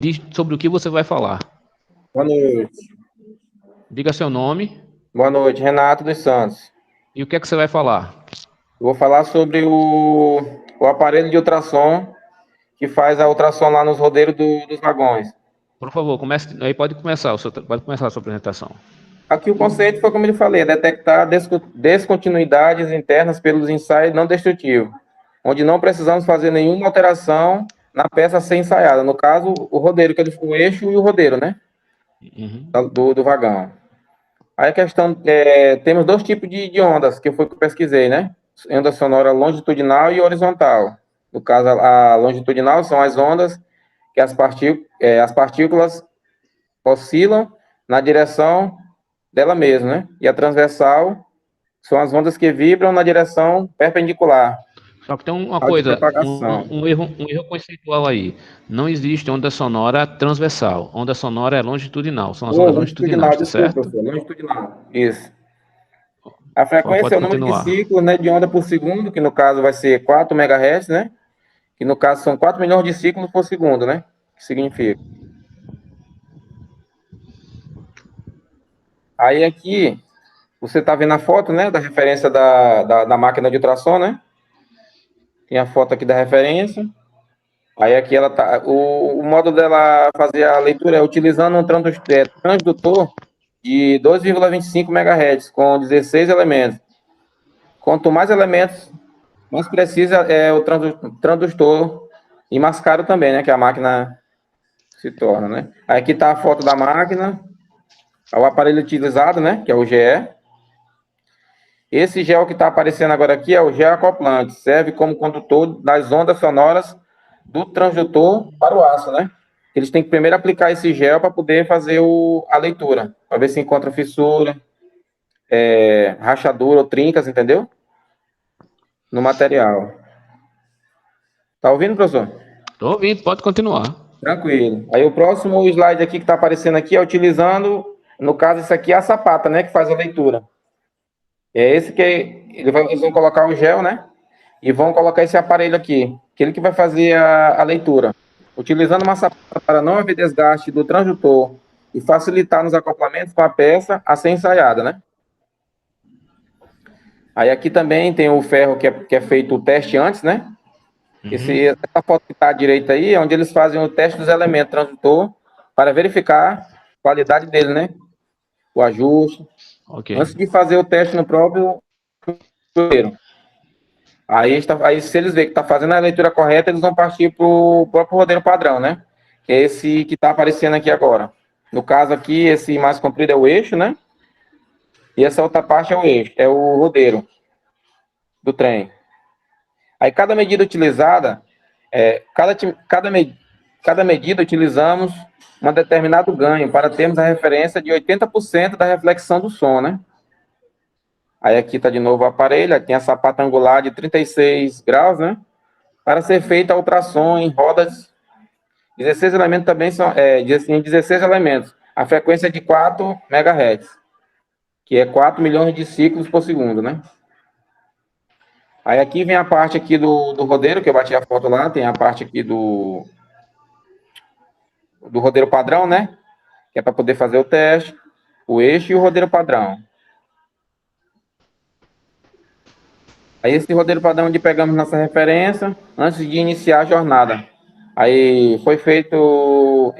Diz sobre o que você vai falar. Boa noite. Diga seu nome Boa noite, Renato dos Santos. e o que é que você vai falar. Eu vou falar sobre o aparelho de ultrassom que faz a ultrassom lá nos rodeiros dos vagões. Por favor, comece, aí pode começar a sua apresentação. Aqui o conceito foi como eu falei, é detectar descontinuidades internas pelos ensaios não destrutivos, onde não precisamos fazer nenhuma alteração na peça a ser ensaiada. No caso, o rodeiro, o eixo e o rodeiro, né? Uhum. Do vagão. Aí a questão, temos dois tipos de ondas, que foi que eu pesquisei, né? Onda sonora longitudinal e horizontal. No caso, a longitudinal são as ondas que as partículas oscilam na direção dela mesma, né? E a transversal são as ondas que vibram na direção perpendicular Só que tem uma ao de coisa, propagação. um erro conceitual aí. Não existe onda sonora transversal. Onda sonora é longitudinal. São as Ou ondas longitudinal, longitudinais, tá desculpa, certo? professor, longitudinal. Isso. A frequência Pode é o número de continuar. ciclos, né, de onda por segundo, que no caso vai ser 4 MHz, né? Que no caso são 4 milhões de ciclos por segundo, né? Que significa. Aí aqui, você está vendo a foto, né, da referência da máquina de ultrassom, né? Tem a foto aqui da referência. Aí aqui ela tá, o modo dela fazer a leitura é utilizando um transdutor de 2,25 MHz com 16 elementos. Quanto mais elementos, mais precisa é o transdutor e mais caro também, né, que a máquina se torna, né? Aí aqui está a foto da máquina, o aparelho utilizado, né, que é o GE. Esse gel que está aparecendo agora aqui é o gel acoplante, serve como condutor das ondas sonoras do transdutor para o aço, né? Eles têm que primeiro aplicar esse gel para poder fazer a leitura, para ver se encontra fissura, rachadura ou trincas, entendeu? No material. Tá ouvindo, professor? Estou ouvindo, pode continuar. Tranquilo. Aí o próximo slide aqui que está aparecendo aqui é utilizando, no caso, isso aqui é a sapata, né, que faz a leitura. É esse que eles vão colocar o gel, né? E vão colocar esse aparelho aqui, que ele que vai fazer a leitura. Utilizando uma sapata para não haver desgaste do transdutor e facilitar nos acoplamentos com a peça a ser ensaiada, né? Aí aqui também tem o ferro que é feito o teste antes, né? Essa foto que está à direita aí é onde eles fazem o teste dos elementos transdutor para verificar a qualidade dele, né? O ajuste, Ok. antes de fazer o teste no próprio rodeiro. Aí se eles verem que está fazendo a leitura correta, eles vão partir para o próprio rodeiro padrão, né? Que é esse que está aparecendo aqui agora. No caso aqui, esse mais comprido é o eixo, né? E essa outra parte é o eixo, é o rodeiro do trem. Aí cada medida utilizada, cada medida utilizamos um determinado ganho para termos a referência de 80% da reflexão do som, né? Aí aqui está de novo o aparelho, aqui tem a sapata angular de 36 graus, né? Para ser feita a ultrassom em rodas, 16 elementos também são, 16 elementos. A frequência é de 4 MHz, que é 4 milhões de ciclos por segundo, né? Aí aqui vem a parte aqui do rodeiro, que eu bati a foto lá, tem a parte aqui do rodeiro padrão, né? Que é para poder fazer o teste, o eixo e o rodeiro padrão. Aí esse rodeiro padrão onde pegamos nossa referência antes de iniciar a jornada. Aí foi feito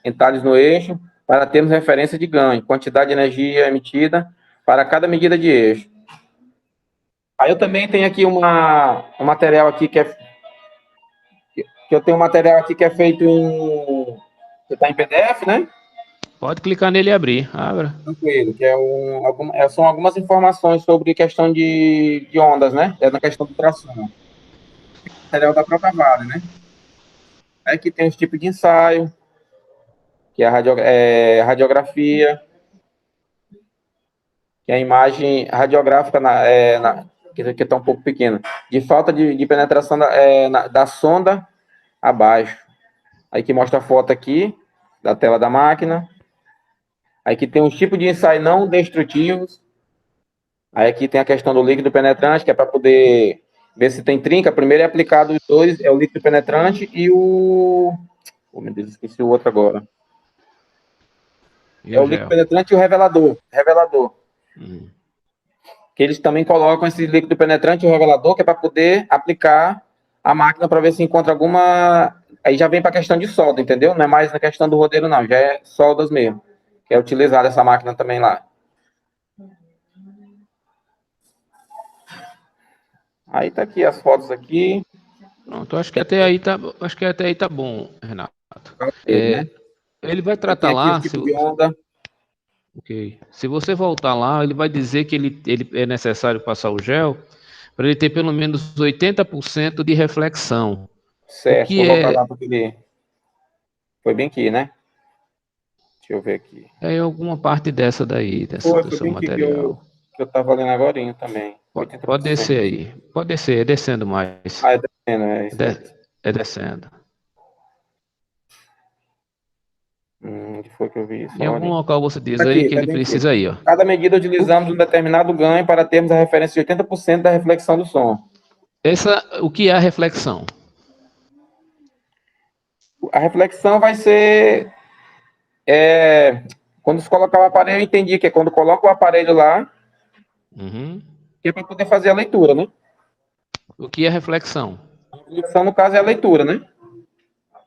entalhes no eixo para termos referência de ganho, quantidade de energia emitida para cada medida de eixo. Aí eu também tenho aqui um material aqui que eu tenho um material aqui que é feito que está em PDF, né? Pode clicar nele e abrir. Abra. Tranquilo, que são algumas informações sobre questão de ondas, né? É na questão do tração. Material da própria Vale, né? Aí aqui tem os tipos de ensaio, que é a radiografia, que é a imagem radiográfica que está um pouco pequena, de falta de penetração da sonda abaixo. Aí que mostra a foto aqui da tela da máquina. Aí que tem os tipos de ensaio não destrutivos. Aí aqui tem a questão do líquido penetrante, que é para poder ver se tem trinca. Primeiro é aplicado os dois, é o líquido penetrante e Oh, meu Deus, esqueci o outro agora. E É o o líquido gel? penetrante e o revelador. Revelador. Uhum. Que eles também colocam esse líquido penetrante e o revelador, que é para poder aplicar a máquina para ver se encontra alguma. Aí já vem para a questão de solda, entendeu? Não é mais na questão do rodeiro, não. Já é soldas mesmo. Que é utilizada essa máquina também lá. Aí tá aqui as fotos aqui. Pronto, acho que até aí tá bom, Renato. Dele, né? Ele vai Aí tem tratar aqui os lá, tipos de onda. ok. Se você voltar lá, ele vai dizer que ele é necessário passar o gel para ele ter pelo menos 80% de reflexão. O Certo, que vou voltar é, lá porque ele foi bem aqui, né? Deixa eu ver aqui. é alguma parte dessa daí, do Foi seu bem aqui material. que eu tava lendo agorinha também. Pode 80%. descer aí. Pode descer, é descendo mais. Ah, é descendo, é É, isso aí. é descendo. Onde foi que eu vi isso? Em algum Olha. local você diz Tá aí aqui, que tá ele bem aqui. precisa aí, ó. Cada medida O, utilizamos um determinado ganho para termos a referência de 80% da reflexão do som. o que é a reflexão? A reflexão vai ser quando se colocar o aparelho, eu entendi que é quando coloca o aparelho lá, Uhum. que é para poder fazer a leitura, né? O que é reflexão? A reflexão, no caso, é a leitura, né?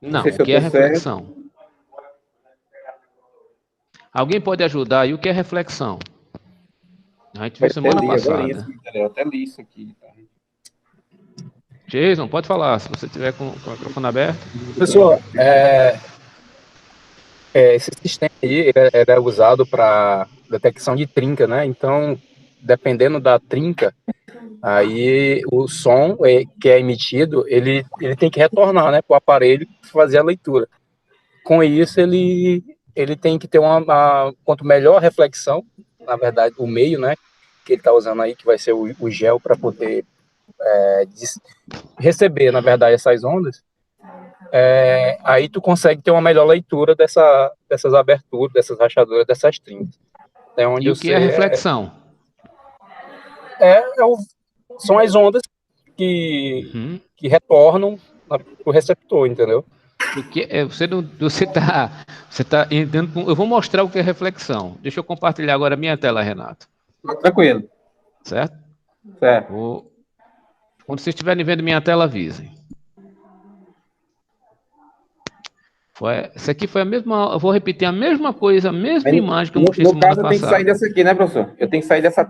Não sei Não, o se eu que é estou certo. reflexão? Alguém pode ajudar aí o que é reflexão? A gente Eu viu até semana li agora isso, passada. eu até li isso aqui. Tá? Jason, pode falar, se você tiver com o microfone aberto. Pessoal, esse sistema aí ele é usado para detecção de trinca, né? Então, dependendo da trinca, aí o som que é emitido, ele tem que retornar, né, para o aparelho fazer a leitura. Com isso, ele tem que ter quanto melhor a reflexão, na verdade, o meio, né, que ele está usando aí, que vai ser o gel para poder receber, na verdade, essas ondas. Aí tu consegue ter uma melhor leitura dessas aberturas, dessas rachaduras, dessas trincas. É onde E o que é reflexão? é, é o, são as ondas Uhum. que retornam para o receptor, entendeu? O que é, você tá entendendo? Eu vou mostrar o que é reflexão. Deixa eu compartilhar agora a minha tela, Renato. Tranquilo. Certo? Certo. Quando vocês estiverem vendo minha tela, avisem. Isso aqui foi a mesma. Eu vou repetir a mesma coisa, a mesma Aí, imagem que eu mostrei no semana caso, eu tenho que sair passada. dessa aqui, né, professor? Eu tenho que sair dessa.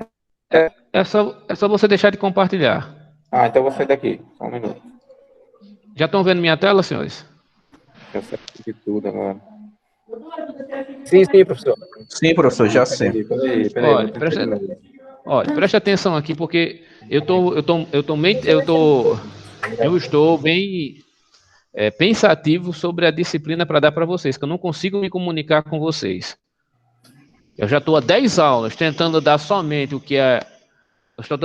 É só você deixar de compartilhar. Ah, então eu vou sair daqui. Só um minuto. Já estão vendo minha tela, senhores? Eu saio de tudo agora. Sim, professor. Sim, professor, já sim. Peraí, vou Olha, tentar de novo. preste atenção aqui, porque eu estou bem pensativo sobre a disciplina para dar para vocês, que eu não consigo me comunicar com vocês. Eu já estou há 10 aulas tentando dar somente o que é. Eu estou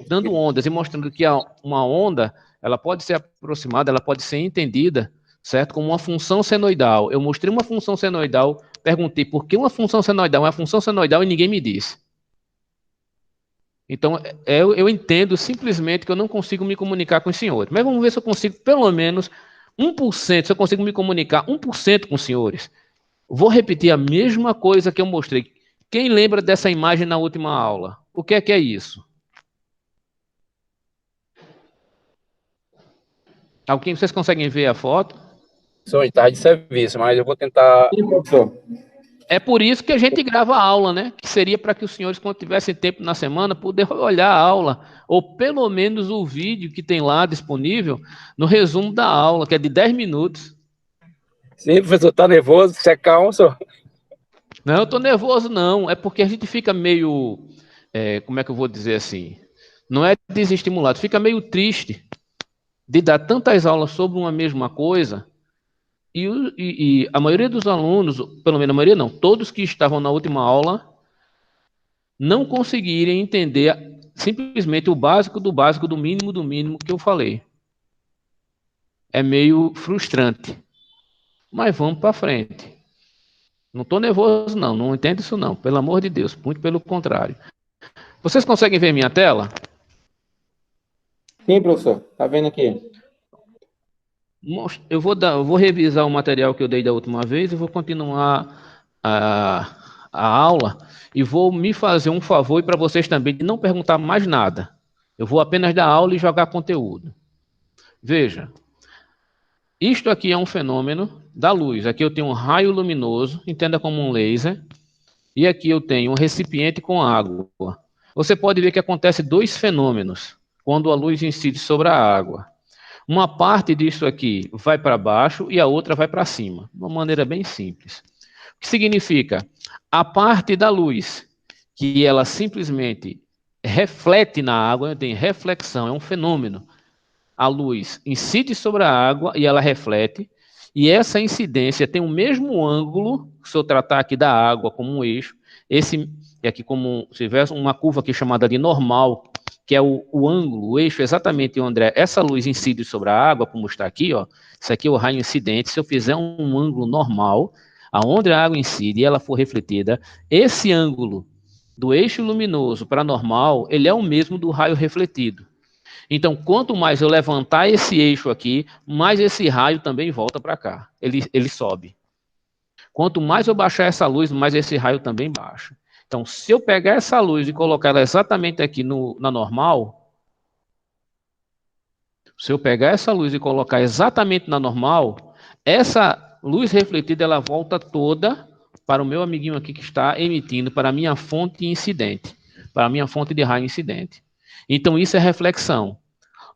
dando ondas e mostrando que uma onda ela pode ser aproximada, ela pode ser entendida, certo? Como uma função senoidal. Eu mostrei uma função senoidal, perguntei por que uma função senoidal é uma função senoidal e ninguém me disse. Então, eu entendo simplesmente que eu não consigo me comunicar com os senhores. Mas vamos ver se eu consigo, pelo menos, 1%, se eu consigo me comunicar 1% com os senhores. Vou repetir a mesma coisa que eu mostrei. Quem lembra dessa imagem na última aula? O que é isso? Alguém, vocês conseguem ver a foto? Sou de tarde de serviço, mas eu vou tentar. Sim, professor. É por isso que a gente grava a aula, né? Que seria para que os senhores, quando tivessem tempo na semana, pudessem olhar a aula, ou pelo menos o vídeo que tem lá disponível, no resumo da aula, que é de 10 minutos. Sim, professor, tá nervoso? Você é calmo, senhor? Não, eu estou nervoso, não. É porque a gente fica meio. Como é que eu vou dizer assim? Não é desestimulado, fica meio triste de dar tantas aulas sobre uma mesma coisa e a maioria dos alunos, pelo menos a maioria não, todos que estavam na última aula, não conseguirem entender simplesmente o básico do mínimo que eu falei. É meio frustrante. Mas vamos para frente. Não estou nervoso, não. Não entendo isso, não. Pelo amor de Deus. Muito pelo contrário. Vocês conseguem ver minha tela? Sim, professor. Tá vendo aqui? Eu vou revisar o material que eu dei da última vez e vou continuar a aula e vou me fazer um favor e para vocês também de não perguntar mais nada. Eu vou apenas dar aula e jogar conteúdo. Veja, isto aqui é um fenômeno da luz. Aqui eu tenho um raio luminoso, entenda como um laser, e aqui eu tenho um recipiente com água. Você pode ver que acontece dois fenômenos quando a luz incide sobre a água. Uma parte disso aqui vai para baixo e a outra vai para cima, de uma maneira bem simples. O que significa? A parte da luz que ela simplesmente reflete na água, tem reflexão, é um fenômeno. A luz incide sobre a água e ela reflete, e essa incidência tem o mesmo ângulo, se eu tratar aqui da água como um eixo, esse aqui como se tivesse uma curva aqui chamada de normal, que é o ângulo, o eixo exatamente onde essa luz incide sobre a água, como está aqui, ó, isso aqui é o raio incidente. Se eu fizer um ângulo normal, aonde a água incide e ela for refletida, esse ângulo do eixo luminoso para normal, ele é o mesmo do raio refletido. Então, quanto mais eu levantar esse eixo aqui, mais esse raio também volta para cá. Ele sobe. Quanto mais eu baixar essa luz, mais esse raio também baixa. Então, se eu pegar essa luz e colocar ela exatamente aqui na normal, se eu pegar essa luz e colocar exatamente na normal, essa luz refletida ela volta toda para o meu amiguinho aqui que está emitindo para a minha fonte incidente, para a minha fonte de raio incidente. Então, isso é reflexão.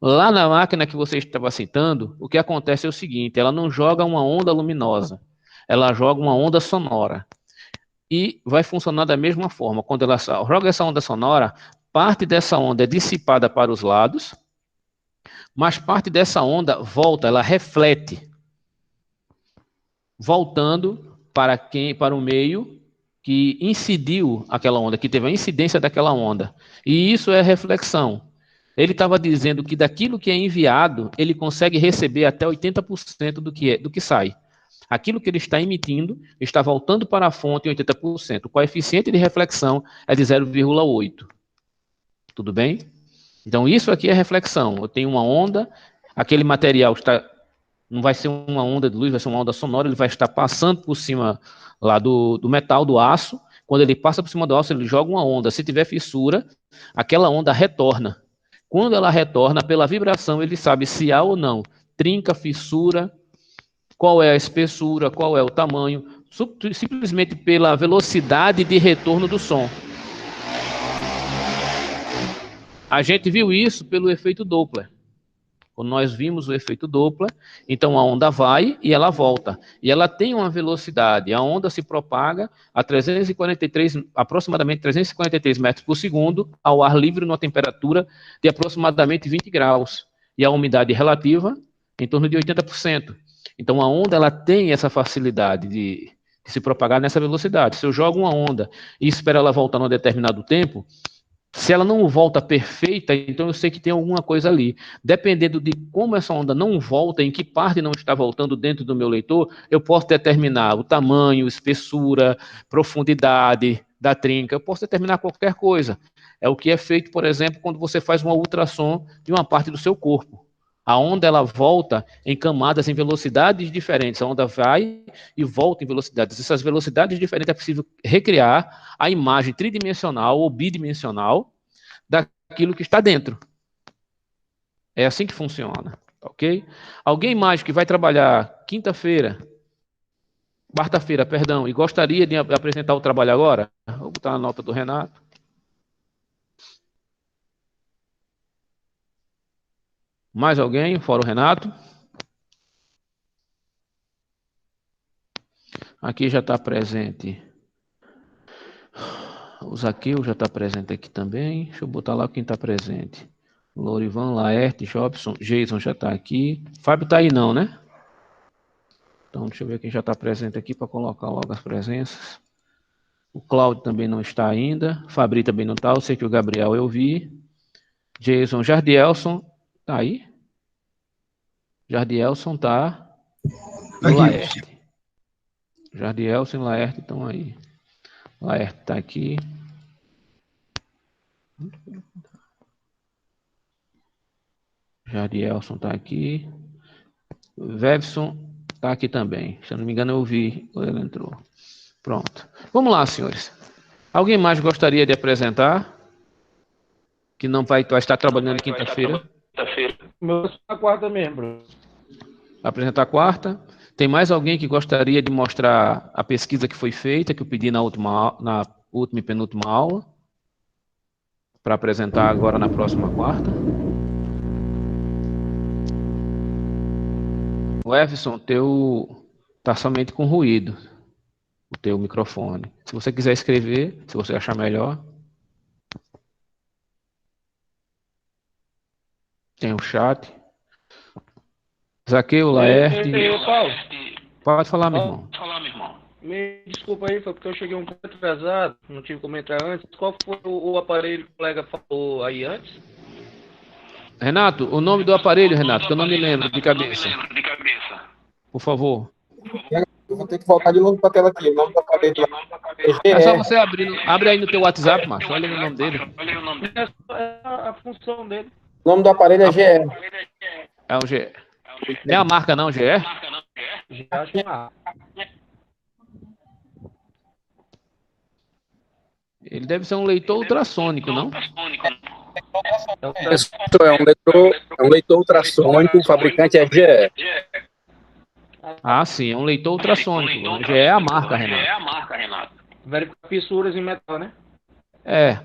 Lá na máquina que você estava citando, o que acontece é o seguinte: ela não joga uma onda luminosa, ela joga uma onda sonora. E vai funcionar da mesma forma. Quando ela joga essa onda sonora, parte dessa onda é dissipada para os lados, mas parte dessa onda volta, ela reflete, voltando para o meio que incidiu aquela onda, que teve a incidência daquela onda. E isso é reflexão. Ele estava dizendo que daquilo que é enviado, ele consegue receber até 80% do que sai. Aquilo que ele está emitindo está voltando para a fonte em 80%. O coeficiente de reflexão é de 0,8. Tudo bem? Então, isso aqui é reflexão. Eu tenho uma onda, aquele material não vai ser uma onda de luz, vai ser uma onda sonora, ele vai estar passando por cima lá do metal, do aço. Quando ele passa por cima do aço, ele joga uma onda. Se tiver fissura, aquela onda retorna. Quando ela retorna, pela vibração, ele sabe se há ou não trinca, fissura, qual é a espessura, qual é o tamanho, simplesmente pela velocidade de retorno do som. A gente viu isso pelo efeito Doppler. Quando nós vimos o efeito Doppler, então a onda vai e ela volta. E ela tem uma velocidade. A onda se propaga a aproximadamente 343 metros por segundo, ao ar livre, numa temperatura de aproximadamente 20 graus. E a umidade relativa em torno de 80%. Então a onda ela tem essa facilidade de se propagar nessa velocidade. Se eu jogo uma onda e espero ela voltar num determinado tempo, se ela não volta perfeita, então eu sei que tem alguma coisa ali. Dependendo de como essa onda não volta, em que parte não está voltando dentro do meu leitor, eu posso determinar o tamanho, espessura, profundidade da trinca, eu posso determinar qualquer coisa. É o que é feito, por exemplo, quando você faz uma ultrassom de uma parte do seu corpo. A onda ela volta em camadas em velocidades diferentes. A onda vai e volta em velocidades. Essas velocidades diferentes é possível recriar a imagem tridimensional ou bidimensional daquilo que está dentro. É assim que funciona, ok? Alguém mais que vai trabalhar quarta-feira, perdão, e gostaria de apresentar o trabalho agora? Vou botar a nota do Renato. Mais alguém, fora o Renato? Aqui já está presente. O Zaqueu já está presente aqui também. Deixa eu botar lá quem está presente. Lorivan, Laerte, Jobson, Jason já está aqui. Fábio está aí não, né? Então, deixa eu ver quem já está presente aqui para colocar logo as presenças. O Cláudio também não está ainda. Fabri também não está. Eu sei que o Gabriel eu vi. Jason, Jardielson, está aí? Jardielson está. E o Laerte. Jardielson e Laerte estão aí. Laerte está aqui. Jardielson está aqui. O Vevson está aqui também. Se eu não me engano, eu vi quando ele entrou. Pronto. Vamos lá, senhores. Alguém mais gostaria de apresentar? Que não vai estar trabalhando quinta-feira? Meu na quarta mesmo, Bruno. Apresentar quarta. Tem mais alguém que gostaria de mostrar a pesquisa que foi feita, que eu pedi na última e penúltima aula, para apresentar agora na próxima quarta? O Everson, teu tá somente com ruído, o teu microfone. Se você quiser escrever, se você achar melhor. Tem o chat. Zaqueu, Laerte. Paulo. Pode falar, meu irmão. Me desculpa aí, foi porque eu cheguei um pouco atrasado, não tive como entrar antes. Qual foi o aparelho que o colega falou aí antes? Renato, o nome do aparelho, Renato, que eu não me lembro de cabeça. Por favor. Eu vou ter que voltar de novo para a tela aqui. O nome do aparelho É só você abrir. Abre aí no teu WhatsApp, macho. Olha o nome dele. É a função dele. O nome do aparelho é GE. É o GE. Não é a marca, não, GE? Já acho que Ele deve ser um leitor ultrassônico, não? Isso é um leitor ultrassônico, o fabricante é GE. Ah, sim, é um leitor ultrassônico. O GE é a marca, Renato. verifica fissuras em metal, né? É.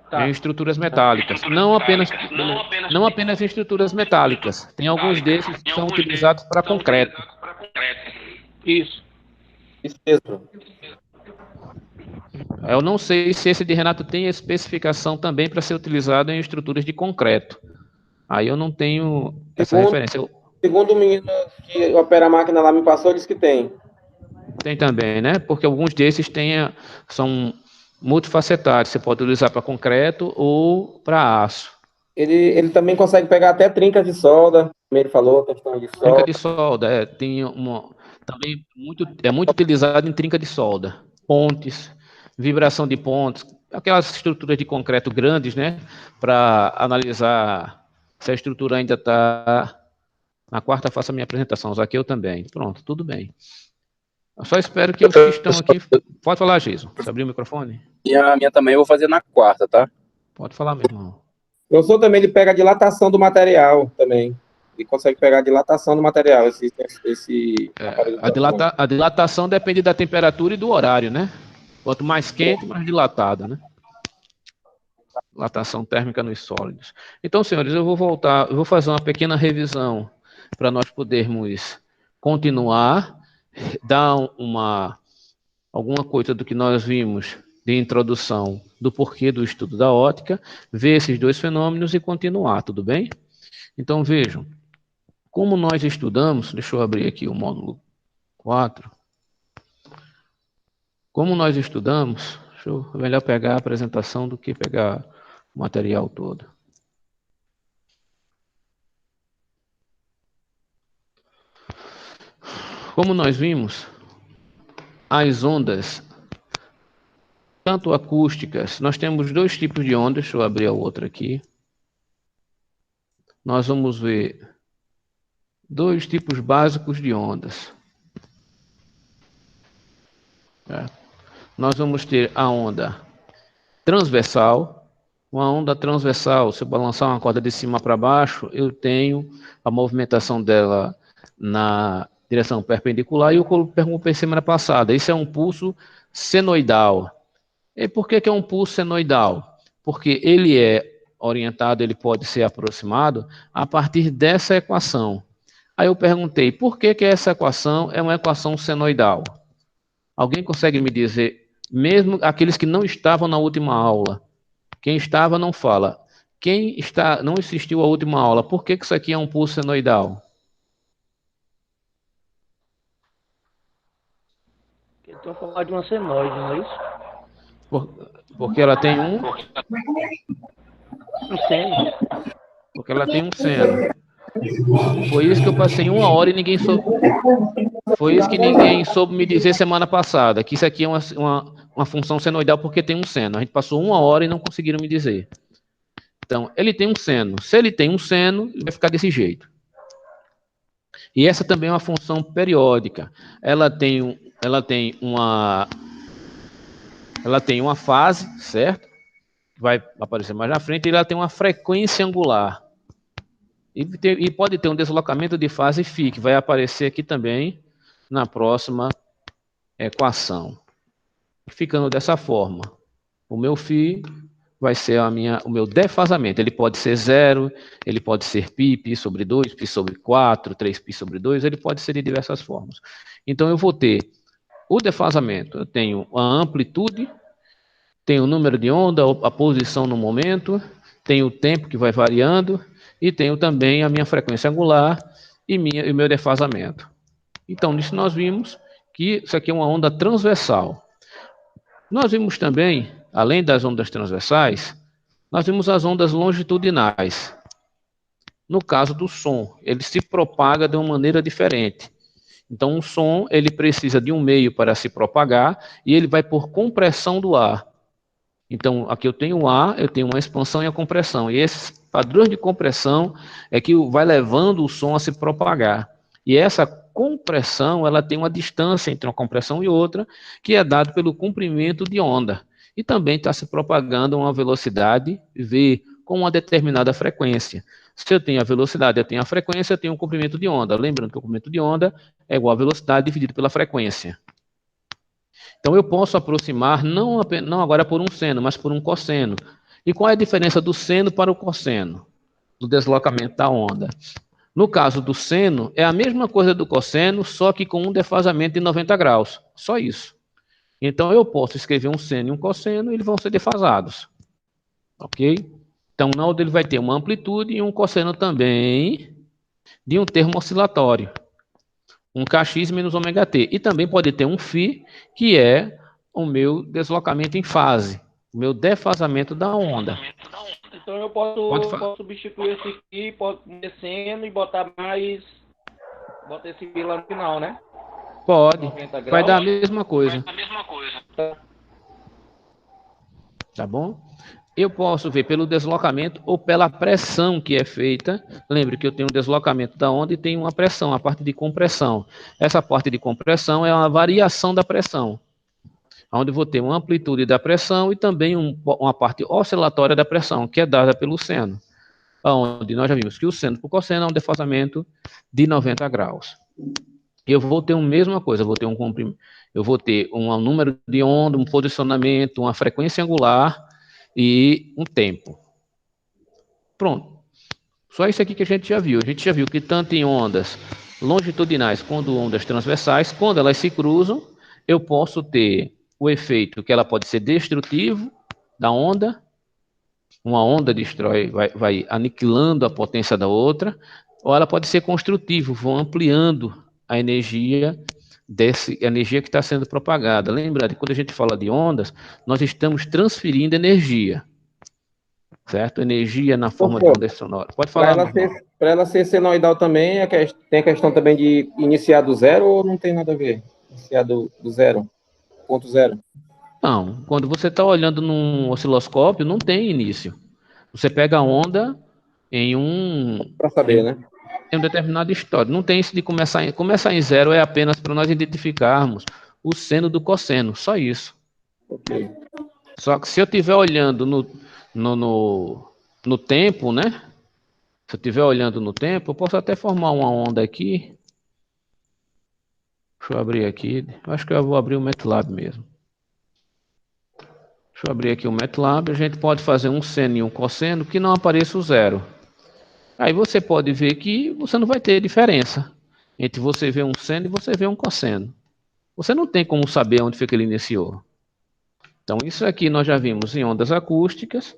Tá. Em estruturas metálicas. Não apenas em estruturas metálicas. Tem alguns desses que são utilizados para concreto. Isso. Isso mesmo. Eu não sei se esse de Renato tem especificação também para ser utilizado em estruturas de concreto. Aí eu não tenho essa referência. Segundo o menino que opera a máquina lá me passou, disse que tem. Tem também, né? Porque alguns desses são multifacetários. Você pode utilizar para concreto ou para aço. Ele também consegue pegar até trincas de solda, como ele falou, questão de solda. Trinca de solda, também é muito utilizado em trinca de solda. Pontes, vibração de pontes, aquelas estruturas de concreto grandes, né? Para analisar se a estrutura ainda está... Na quarta faço a minha apresentação, os aqui eu também. Pronto, tudo bem. Eu só espero que os que estão aqui... Pode falar, Geiso. Você abriu o microfone? E a minha também eu vou fazer na quarta, tá? Pode falar, meu irmão. O professor também ele pega a dilatação do material também. Ele consegue pegar a dilatação do material. A dilatação depende da temperatura e do horário, né? Quanto mais quente, mais dilatada, né? Dilatação térmica nos sólidos. Então, senhores, eu vou fazer uma pequena revisão para nós podermos continuar, dar alguma coisa do que nós vimos de introdução do porquê do estudo da ótica, ver esses dois fenômenos e continuar, tudo bem? Então, vejam, como nós estudamos, deixa eu abrir aqui o módulo 4. Como nós estudamos, é melhor pegar a apresentação do que pegar o material todo. Como nós vimos, as ondas, tanto acústicas, nós temos dois tipos de ondas, deixa eu abrir a outra aqui. Nós vamos ver dois tipos básicos de ondas. Nós vamos ter a onda transversal. Uma onda transversal, se eu balançar uma corda de cima para baixo, eu tenho a movimentação dela na direção perpendicular, e eu perguntei semana passada, isso é um pulso senoidal. E por que é um pulso senoidal? Porque ele é orientado, ele pode ser aproximado a partir dessa equação. Aí eu perguntei, por que essa equação é uma equação senoidal? Alguém consegue me dizer, mesmo aqueles que não estavam na última aula? Quem estava não fala. Quem não assistiu à última aula, por que isso aqui é um pulso senoidal? Estou falando de uma senoide, não é isso? Porque ela tem um seno. Porque ela tem um seno. Foi isso que eu passei 1 hora e ninguém soube. Foi isso que ninguém soube me dizer semana passada, que isso aqui é uma função senoidal porque tem um seno. A gente passou 1 hora e não conseguiram me dizer. Então, ele tem um seno. Se ele tem um seno, ele vai ficar desse jeito. E essa também é uma função periódica. Ela tem uma fase, certo? Vai aparecer mais na frente, e ela tem uma frequência angular. E pode ter um deslocamento de fase φ, que vai aparecer aqui também na próxima equação. Ficando dessa forma, o meu φ vai ser o meu defasamento. Ele pode ser 0, ele pode ser π sobre 2, π sobre 4, 3π sobre 2, ele pode ser de diversas formas. Então, eu vou ter o defasamento, eu tenho a amplitude, tenho o número de onda, a posição no momento, tenho o tempo que vai variando, e tenho também a minha frequência angular e o meu defasamento. Então, nisso nós vimos que isso aqui é uma onda transversal. Nós vimos também, além das ondas transversais, nós vimos as ondas longitudinais. No caso do som, ele se propaga de uma maneira diferente. Então, o som, ele precisa de um meio para se propagar e ele vai por compressão do ar. Então, aqui eu tenho o ar, eu tenho uma expansão e a compressão. E esses padrões de compressão é que vai levando o som a se propagar. E essa compressão, ela tem uma distância entre uma compressão e outra, que é dado pelo comprimento de onda. E também está se propagando a uma velocidade v com uma determinada frequência. Se eu tenho a velocidade, eu tenho a frequência, eu tenho o comprimento de onda. Lembrando que o comprimento de onda é igual à velocidade dividido pela frequência. Então, eu posso aproximar não agora por um seno, mas por um cosseno. E qual é a diferença do seno para o cosseno? Do deslocamento da onda. No caso do seno, é a mesma coisa do cosseno, só que com um defasamento de 90 graus. Só isso. Então, eu posso escrever um seno e um cosseno, e eles vão ser defasados. Ok? Então, na onda ele vai ter uma amplitude e um cosseno também de um termo oscilatório. Um kx menos ômega t. E também pode ter um φ, que é o meu deslocamento em fase, o meu defasamento da onda. Então eu posso substituir esse aqui, posso descendo e botar esse φ lá no final, né? Pode. Vai dar a mesma coisa. Tá bom? Eu posso ver pelo deslocamento ou pela pressão que é feita. Lembre que eu tenho um deslocamento da onda e tenho uma pressão, a parte de compressão. Essa parte de compressão é uma variação da pressão, onde vou ter uma amplitude da pressão e também uma parte oscilatória da pressão, que é dada pelo seno. Onde nós já vimos que o seno por cosseno é um defasamento de 90 graus. Eu vou ter a mesma coisa, eu vou ter um número de onda, um posicionamento, uma frequência angular e um tempo. Pronto. Só isso aqui que a gente já viu. A gente já viu que tanto em ondas longitudinais quanto ondas transversais, quando elas se cruzam, eu posso ter o efeito que ela pode ser destrutivo da onda. Uma onda destrói, vai aniquilando a potência da outra, ou ela pode ser construtivo, vão ampliando a energia que está sendo propagada. Lembra, quando a gente fala de ondas, nós estamos transferindo energia, certo? Energia na forma de onda sonora. Pode falar. Para ela ser senoidal também, tem a questão também de iniciar do zero ou não tem nada a ver? Iniciar do zero, ponto zero? Não, quando você está olhando num osciloscópio, não tem início. Você pega a onda em para saber, né? Em um determinado histórico. Não tem isso de começar em zero, é apenas para nós identificarmos o seno do cosseno, só isso. Ok. Só que se eu estiver olhando no tempo, né? Se eu estiver olhando no tempo, eu posso até formar uma onda aqui. Deixa eu abrir aqui. Acho que eu vou abrir o MATLAB mesmo. Deixa eu abrir aqui o MATLAB. A gente pode fazer um seno e um cosseno que não apareça o zero. Aí você pode ver que você não vai ter diferença entre você ver um seno e você ver um cosseno. Você não tem como saber onde foi que ele iniciou. Então, isso aqui nós já vimos em ondas acústicas,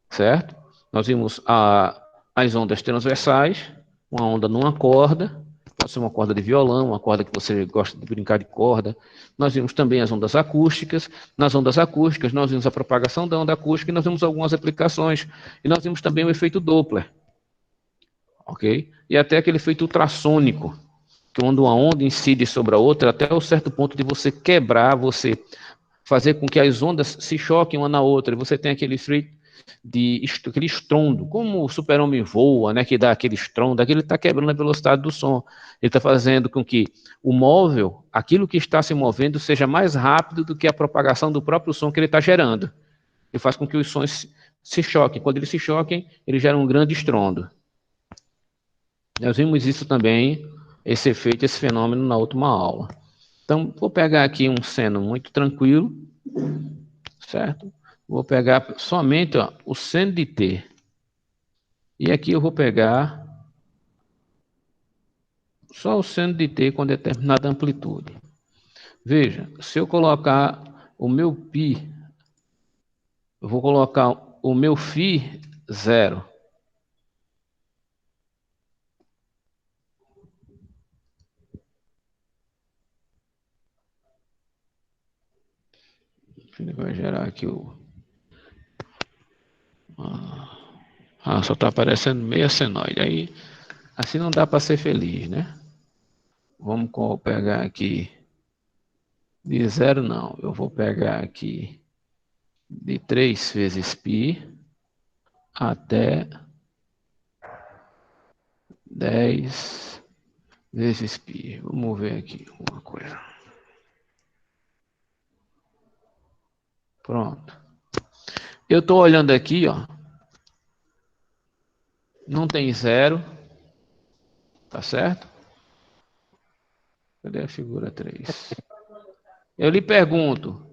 certo? Nós vimos as ondas transversais, uma onda numa corda, pode ser uma corda de violão, uma corda que você gosta de brincar de corda. Nós vimos também as ondas acústicas. Nas ondas acústicas, nós vimos a propagação da onda acústica e nós vimos algumas aplicações. E nós vimos também o efeito Doppler. Ok? E até aquele efeito ultrassônico, que quando uma onda incide sobre a outra, até o certo ponto de você quebrar, você fazer com que as ondas se choquem uma na outra, e você tem aquele aquele estrondo, como o super-homem voa, né, que dá aquele estrondo, aquele está quebrando a velocidade do som. Ele está fazendo com que o móvel, aquilo que está se movendo, seja mais rápido do que a propagação do próprio som que ele está gerando. E faz com que os sons se choquem. Quando eles se choquem, eles geram um grande estrondo. Nós vimos isso também, esse efeito, esse fenômeno na última aula. Então, vou pegar aqui um seno muito tranquilo, certo? Vou pegar somente o seno de T. E aqui eu vou pegar só o seno de T com determinada amplitude. Veja, se eu colocar o meu π, eu vou colocar o meu φ 0. Ele vai gerar aqui o... só está aparecendo meia senoide. Aí, assim não dá para ser feliz, né? Vamos pegar aqui de 0, não. Eu vou pegar aqui de 3 vezes π até 10 vezes π. Vamos ver aqui uma coisa. Pronto. Eu estou olhando aqui, ó. Não tem 0. Tá certo? Cadê a figura 3? Eu lhe pergunto,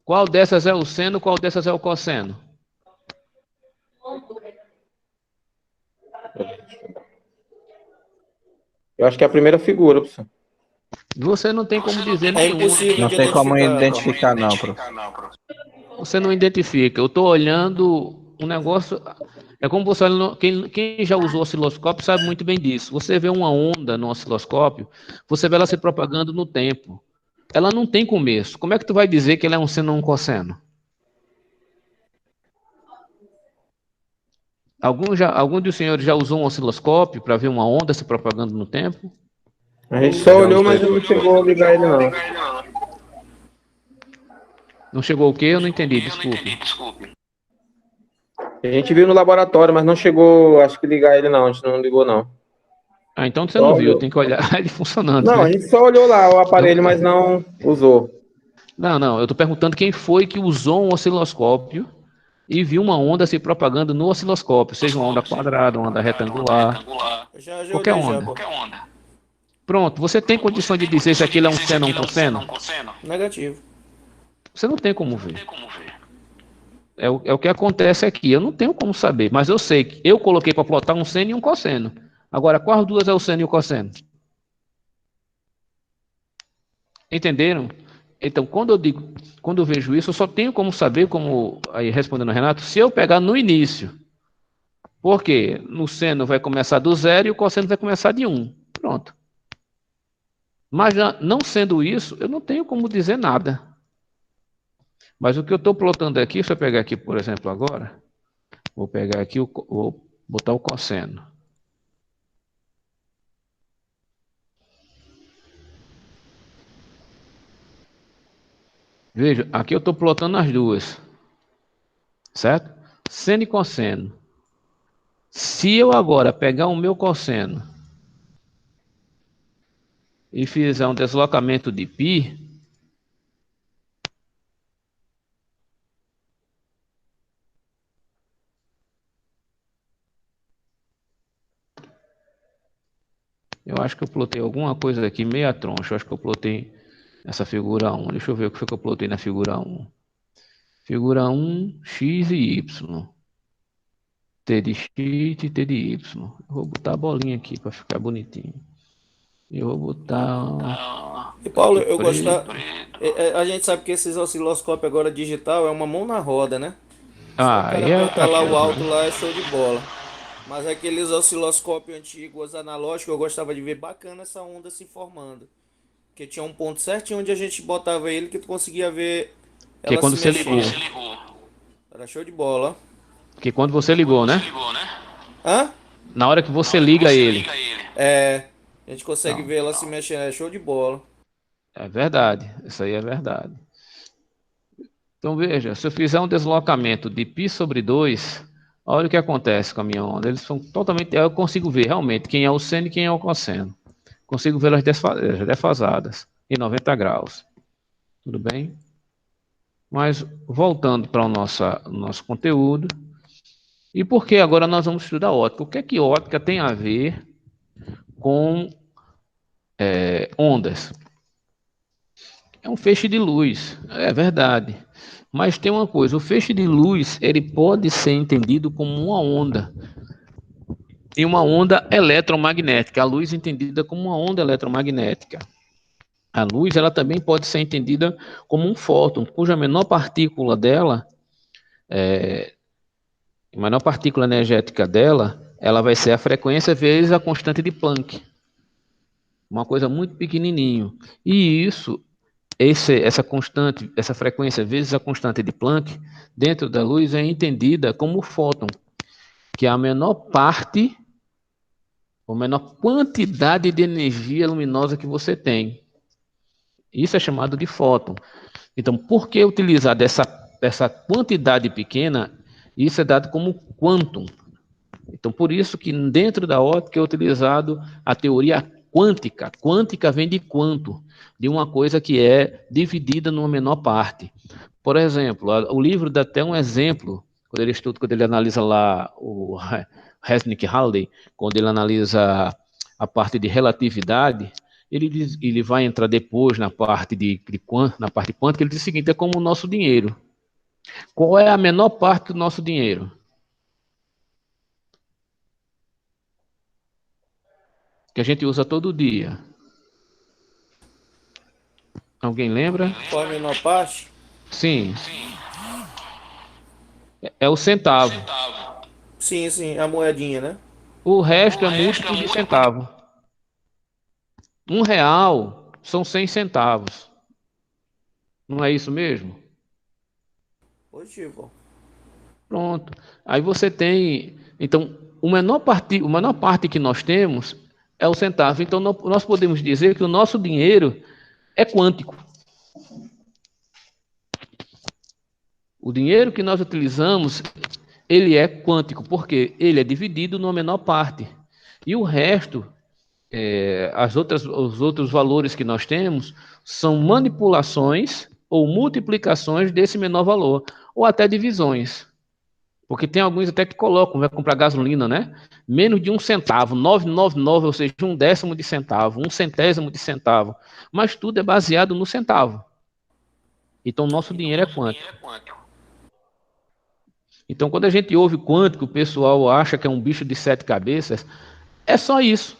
qual dessas é o seno, qual dessas é o cosseno? Eu acho que é a primeira figura, professor. Você não tem como dizer É nenhum. impossível Não de tem como identificar. identificar, não, professor. Você não identifica. Eu estou olhando um negócio. É como você olha. Quem já usou osciloscópio sabe muito bem disso. Você vê uma onda no osciloscópio, você vê ela se propagando no tempo. Ela não tem começo. Como é que tu vai dizer que ela é um seno ou um cosseno? Algum dos senhores já usou um osciloscópio para ver uma onda se propagando no tempo? A gente só olhou, mas não chegou a ligar ele, não. Não chegou o quê? Eu não entendi, desculpe. A gente viu no laboratório, mas não chegou, acho que ligar ele, não. A gente não ligou, não. Ah, então você Só não viu, olhou. tem que olhar ele funcionando, Não, né? a gente só olhou lá o aparelho, mas não usou. Não, eu estou perguntando quem foi que usou um osciloscópio e viu uma onda se propagando no osciloscópio, seja uma onda quadrada, uma onda retangular, Já qualquer olhei, onda. pô. Pronto, você tem condição de dizer se aquilo é um seno ou um cosseno? Negativo. Você não tem como ver. É o que acontece aqui. Eu não tenho como saber, mas eu sei que eu coloquei para plotar um seno e um cosseno. Agora, quais duas é o seno e o cosseno? Entenderam? Então, quando eu vejo isso, eu só tenho como saber, como aí respondendo ao Renato, se eu pegar no início. Por quê? No seno vai começar do 0 e o cosseno vai começar de 1. Pronto. Mas não sendo isso, eu não tenho como dizer nada. Mas o que eu estou plotando aqui, se eu pegar aqui, por exemplo, agora, vou pegar aqui, vou botar o cosseno. Veja, aqui eu estou plotando as duas. Certo? Seno e cosseno. Se eu agora pegar o meu cosseno e fizer um deslocamento de π, eu acho que eu plotei alguma coisa aqui meia troncha. Eu acho que eu plotei essa figura 1. Deixa eu ver o que foi que eu plotei na figura 1. Figura 1, x e y. T de x e T de y. Eu vou botar a bolinha aqui para ficar bonitinho. Eu vou botar... E Paulo, eu preto. gostava. A gente sabe que esses osciloscópios agora digital é uma mão na roda, né? Só o cara apertar lá o alto lá é show de bola. Mas aqueles osciloscópios antigos, analógicos, eu gostava de ver bacana essa onda se formando. Porque tinha um ponto certinho onde a gente botava ele que tu conseguia ver Que é ela quando se você mexendo. ligou. Era show de bola. Que é quando você ligou, né? Hã? Na hora que você liga ele. É. A gente consegue Não, ver ela se mexendo, é show de bola. é verdade. Isso aí é verdade. Então, veja, se eu fizer um deslocamento de π sobre 2, olha o que acontece com a minha onda. Eles são totalmente... Eu consigo ver realmente quem é o seno e quem é o cosseno. Consigo ver as defasadas em 90 graus. Tudo bem? Mas, voltando para o nosso conteúdo, e por que agora nós vamos estudar ótica? O que é que ótica tem a ver com ondas? É um feixe de luz, é verdade. Mas tem uma coisa, o feixe de luz, ele pode ser entendido como uma onda. E uma onda eletromagnética, a luz entendida como uma onda eletromagnética. A luz, ela também pode ser entendida como um fóton, cuja menor partícula dela, a menor partícula energética dela, ela vai ser a frequência vezes a constante de Planck. Uma coisa muito pequenininho. E isso, essa constante, essa frequência vezes a constante de Planck, dentro da luz, é entendida como fóton, que é a menor parte, ou menor quantidade de energia luminosa que você tem. Isso é chamado de fóton. Então, por que utilizar dessa quantidade pequena? Isso é dado como quantum. Então, por isso que dentro da ótica é utilizado a teoria quântica. Quântica vem de quanto, de uma coisa que é dividida numa menor parte. Por exemplo, o livro dá até um exemplo, quando ele analisa lá o Resnick-Halley, quando ele analisa a parte de relatividade, ele vai entrar depois na parte na parte quântica, ele diz o seguinte, é como o nosso dinheiro. Qual é a menor parte do nosso dinheiro? Que a gente usa todo dia. Alguém lembra? Qual a menor parte? Sim. É o centavo. Sim, sim, a moedinha, né? O resto é múltiplo de centavo. R$ 1 são 100 centavos. Não é isso mesmo? Positivo. Pronto. Aí você tem... Então, a menor parte que nós temos é o centavo. Então, nós podemos dizer que o nosso dinheiro é quântico. O dinheiro que nós utilizamos, ele é quântico, porque ele é dividido numa menor parte. E o resto, os outros valores que nós temos, são manipulações ou multiplicações desse menor valor, ou até divisões. Porque tem alguns até que colocam, vai comprar gasolina, né? Menos de 1 centavo, 999, ou seja, 1/10 de centavo, 1/100 de centavo. Mas tudo é baseado no centavo. Então, nosso dinheiro é quântico. Então, quando a gente ouve quântico, o pessoal acha que é um bicho de 7 cabeças. É só isso.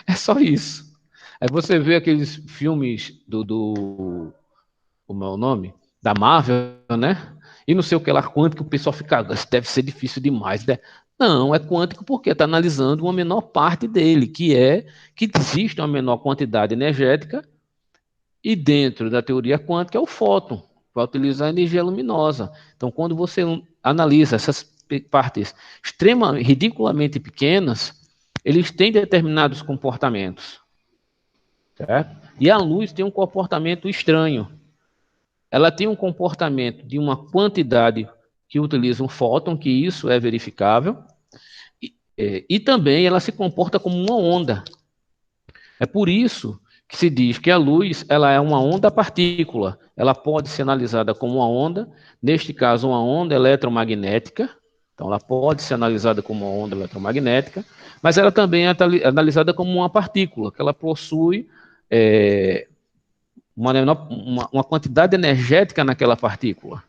É só isso. Aí você vê aqueles filmes como é o nome? Da Marvel, né? E não sei o que lá, quântico, o pessoal fica, isso deve ser difícil demais, né? Não, é quântico porque está analisando uma menor parte dele, que é que existe uma menor quantidade energética e dentro da teoria quântica é o fóton, vai utilizar a energia luminosa. Então, quando você analisa essas partes ridiculamente pequenas, eles têm determinados comportamentos. Certo? E a luz tem um comportamento estranho. Ela tem um comportamento de uma quantidade que utiliza um fóton, que isso é verificável, e também ela se comporta como uma onda. É por isso que se diz que a luz ela é uma onda-partícula. Ela pode ser analisada como uma onda, neste caso uma onda eletromagnética, então ela pode ser analisada como uma onda eletromagnética, mas ela também é analisada como uma partícula, que ela possui uma quantidade energética naquela partícula.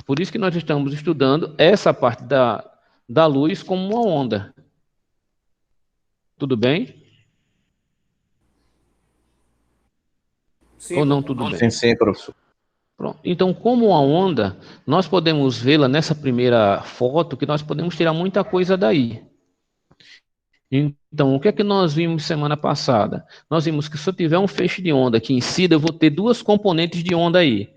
Por isso que nós estamos estudando essa parte da luz como uma onda. Tudo bem? Sim, Ou não tudo bem? Sim, professor. Pronto. Então, como uma onda, nós podemos vê-la nessa primeira foto, que nós podemos tirar muita coisa daí. Então, o que é que nós vimos semana passada? Nós vimos que se eu tiver um feixe de onda que incida, eu vou ter duas componentes de onda aí.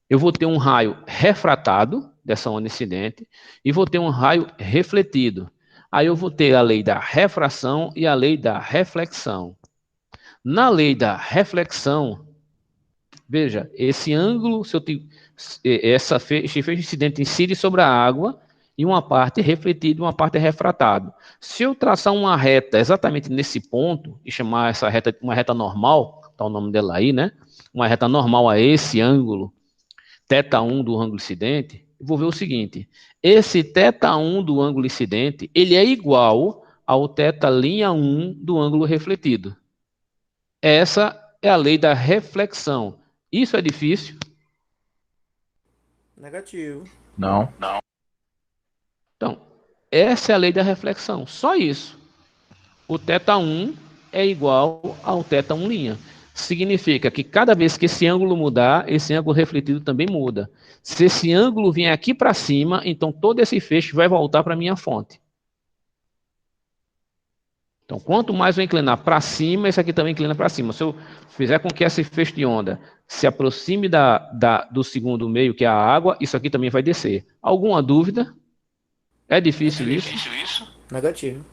Eu vou ter um raio refratado dessa onda incidente e vou ter um raio refletido. Aí eu vou ter a lei da refração e a lei da reflexão. Na lei da reflexão, Veja, esse ângulo, esse feixe incidente incide sobre a água e uma parte é refletida e uma parte é refratado. Se eu traçar uma reta exatamente nesse ponto e chamar essa reta uma reta normal, está o nome dela aí, né? Uma reta normal a esse ângulo, θ1 do ângulo incidente, eu vou ver o seguinte, esse θ1 do ângulo incidente, ele é igual ao θ'1 do ângulo refletido. Essa é a lei da reflexão. Isso é difícil? Negativo. Não. Então, essa é a lei da reflexão. Só isso. O θ1 é igual ao θ1'. Significa que cada vez que esse ângulo mudar, esse ângulo refletido também muda. Se esse ângulo vier aqui para cima, então todo esse feixe vai voltar para a minha fonte. Então, quanto mais eu inclinar para cima, esse aqui também inclina para cima. Se eu fizer com que esse feixe de onda se aproxime do segundo meio, que é a água, isso aqui também vai descer. Alguma dúvida? É difícil isso? Negativo.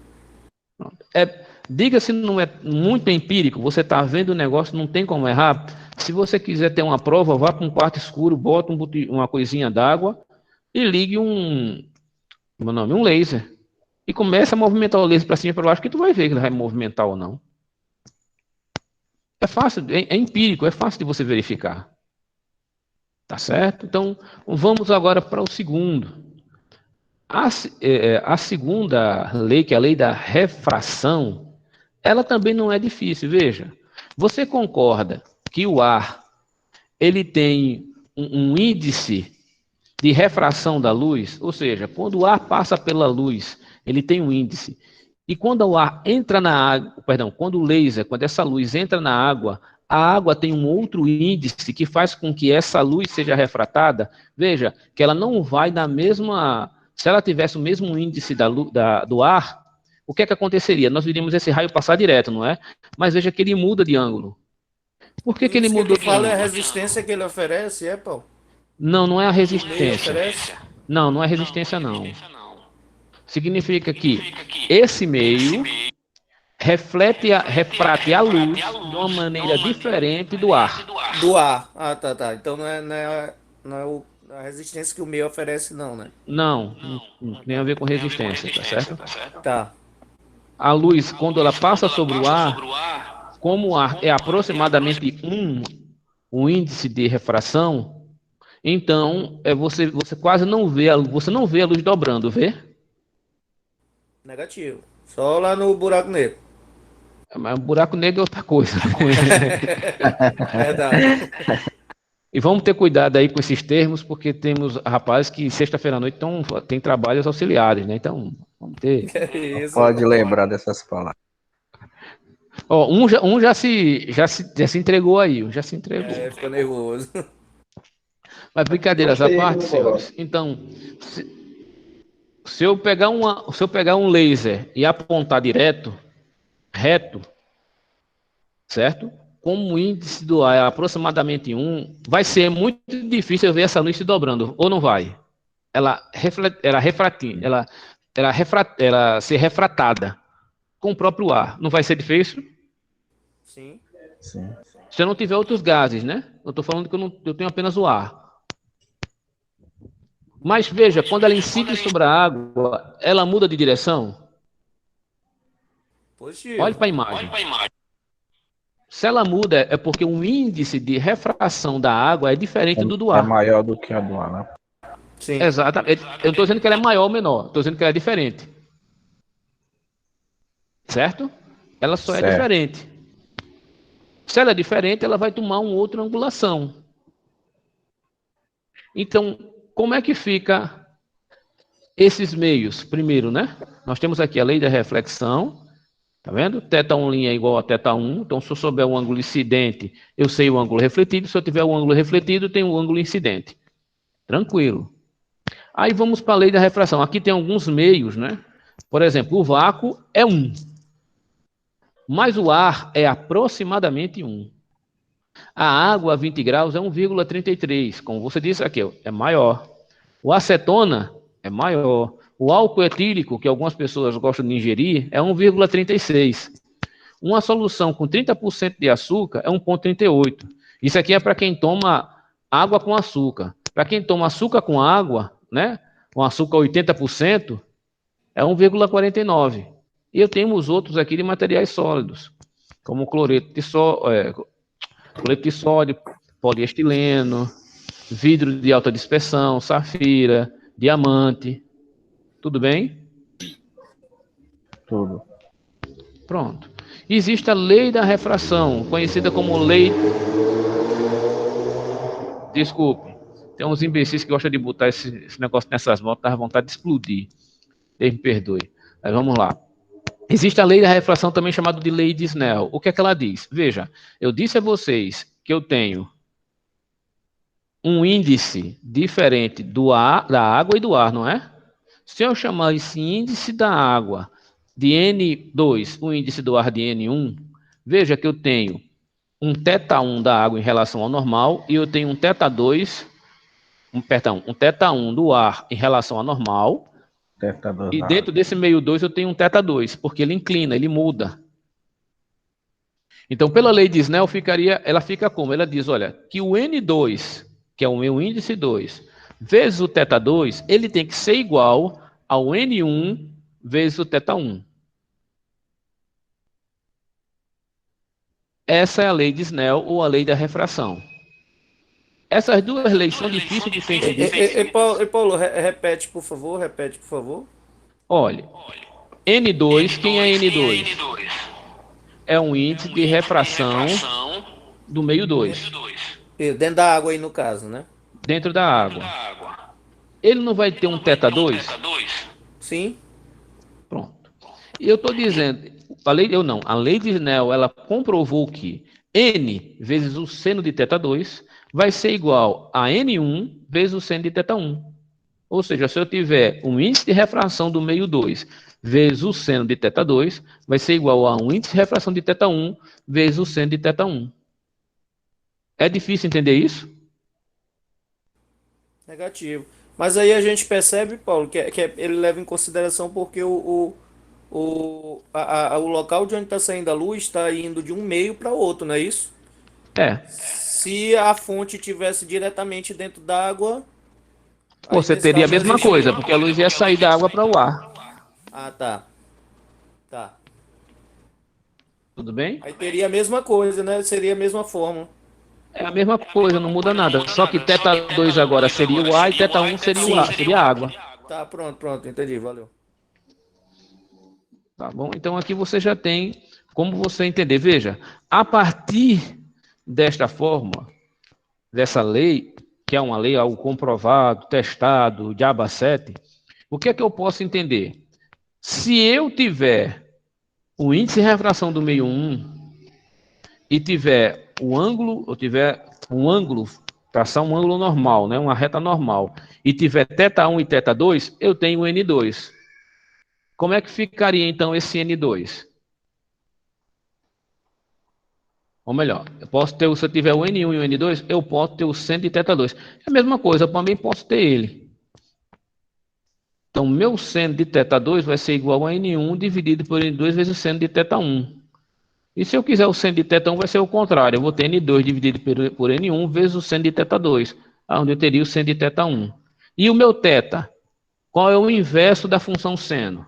Diga se não é muito empírico, você está vendo o negócio, não tem como errar. Se você quiser ter uma prova, vá para um quarto escuro, bota uma coisinha d'água e ligue um laser. E começa a movimentar o laser para cima e para baixo, que tu vai ver que ele vai movimentar ou não. É fácil, é empírico, é fácil de você verificar. Tá certo? Então, vamos agora para o segundo. A segunda lei, que é a lei da refração, ela também não é difícil. Veja, você concorda que o ar ele tem um índice de refração da luz? Ou seja, quando o ar passa pela luz, ele tem um índice. E quando o ar entra na água, quando essa luz entra na água, a água tem um outro índice que faz com que essa luz seja refratada. Veja, que ela não vai na mesma... Se ela tivesse o mesmo índice do ar, o que é que aconteceria? Nós iríamos esse raio passar direto, não é? Mas veja que ele muda de ângulo. Por que ele mudou de ângulo? Fala é a resistência que ele oferece, Paulo? Não é a resistência. Não é resistência, não. Significa que esse meio refrete a luz de uma maneira diferente do ar. Do ar. Ah, tá. Então não é a resistência que o meio oferece, não, né? Não tem a ver com resistência, tá certo? Tá. A luz, quando ela passa sobre o ar, como o ar é aproximadamente o índice de refração, então você quase não vê a luz dobrando, vê? Negativo. Só lá no buraco negro. Mas o buraco negro é outra coisa. Verdade. E vamos ter cuidado aí com esses termos, porque temos rapazes que sexta-feira à noite tem trabalhos auxiliares, né? Então, vamos ter... Isso, pode lembrar dessas palavras. Ó, um já se entregou aí, já se entregou. Ficou nervoso. Mas brincadeiras à parte, senhores. Então, se eu pegar um laser e apontar reto, certo? Como o índice do ar é aproximadamente 1, vai ser muito difícil eu ver essa luz se dobrando, ou não vai? Ela ser refratada com o próprio ar. Não vai ser difícil? Sim. Se eu não tiver outros gases, né? Eu estou falando que eu tenho apenas o ar. Mas veja, quando ela incide sobre a água, ela muda de direção? Positivo. Olhe para a imagem. Se ela muda, é porque o índice de refração da água é diferente do ar. É maior do que a do ar, né? Sim. Exatamente. Eu não estou dizendo que ela é maior ou menor. Estou dizendo que ela é diferente. Certo? Ela só é diferente. Se ela é diferente, ela vai tomar uma outra angulação. Então, como é que fica esses meios? Primeiro, né? Nós temos aqui a lei da reflexão. Tá vendo? θ1' é igual a θ1. Então, se eu souber o ângulo incidente, eu sei o ângulo refletido. Se eu tiver o ângulo refletido, eu tenho o ângulo incidente. Tranquilo. Aí vamos para a lei da refração. Aqui tem alguns meios, né? Por exemplo, o vácuo é 1. Mas o ar é aproximadamente 1. A água a 20 graus é 1,33. Como você disse aqui, é maior. O acetona é maior. O álcool etílico, que algumas pessoas gostam de ingerir, é 1,36. Uma solução com 30% de açúcar é 1,38. Isso aqui é para quem toma água com açúcar. Para quem toma açúcar com água, né? Com açúcar 80%, é 1,49. E eu tenho os outros aqui de materiais sólidos, como cloreto de sódio, poliestileno, vidro de alta dispersão, safira, diamante. Tudo bem? Tudo. Pronto. Existe a lei da refração, conhecida como lei... Desculpe, tem uns imbecis que gostam de botar esse negócio nessas motos, dá vontade de explodir. Deus me perdoe. Mas vamos lá. Existe a lei da refração, também chamada de lei de Snell. O que é que ela diz? Veja, eu disse a vocês que eu tenho um índice diferente da água e do ar, não é? Se eu chamar esse índice da água de N2, o índice do ar de N1, veja que eu tenho um θ1 da água em relação ao normal e eu tenho um θ2, um θ1 do ar em relação ao normal. E dentro desse meio 2 eu tenho um θ2, porque ele inclina, ele muda. Então, pela lei de Snell, ela fica como? Ela diz, olha, que o N2, que é o meu índice 2, vezes o θ2, ele tem que ser igual ao N1 vezes o θ1. Essa é a lei de Snell ou a lei da refração. Essas duas leis são difíceis de ser entendidas. Paulo, repete, por favor. Olha, N2, quem é N2? É um índice de refração do meio 2. Dentro da água aí, no caso, né? Dentro da água. Ele não vai ter um θ2? Sim. Pronto. E eu estou dizendo, a lei de Snell, ela comprovou que N vezes o seno de θ2 vai ser igual a N1 vezes o seno de θ1. Ou seja, se eu tiver um índice de refração do meio 2 vezes o seno de θ2, vai ser igual a um índice de refração de θ1 vezes o seno de θ1. É difícil entender isso? Negativo. Mas aí a gente percebe, Paulo, que ele leva em consideração porque o local de onde está saindo a luz está indo de um meio para outro, não é isso? É. Se a fonte tivesse diretamente dentro d'água, você teria a mesma coisa, porque a luz ia sair da água para o ar. Ah, tá. Tá. Tudo bem? Aí teria a mesma coisa, né? Seria a mesma fórmula. É a mesma coisa, não muda nada. Só que θ2 agora seria o ar e θ1 seria o ar, seria a água. Tá, pronto, entendi, valeu. Tá bom? Então aqui você já tem como você entender. Veja, a partir desta forma, dessa lei, que é uma lei algo comprovado, testado, diabo 7, o que é que eu posso entender? Se eu tiver o índice de refração do meio 1 e tiver o ângulo, ou tiver um ângulo, traçar um ângulo normal, né, uma reta normal, e tiver θ1 e θ2, eu tenho N2. Como é que ficaria então esse N2? Ou melhor, eu posso ter, se eu tiver o N1 e o N2, eu posso ter o seno de θ2. É a mesma coisa, eu também posso ter ele. Então, meu seno de θ2 vai ser igual a N1 dividido por N2 vezes o seno de θ1. E se eu quiser o seno de θ1, vai ser o contrário. Eu vou ter N2 dividido por N1 vezes o seno de θ2, onde eu teria o seno de θ1. E o meu θ? Qual é o inverso da função seno?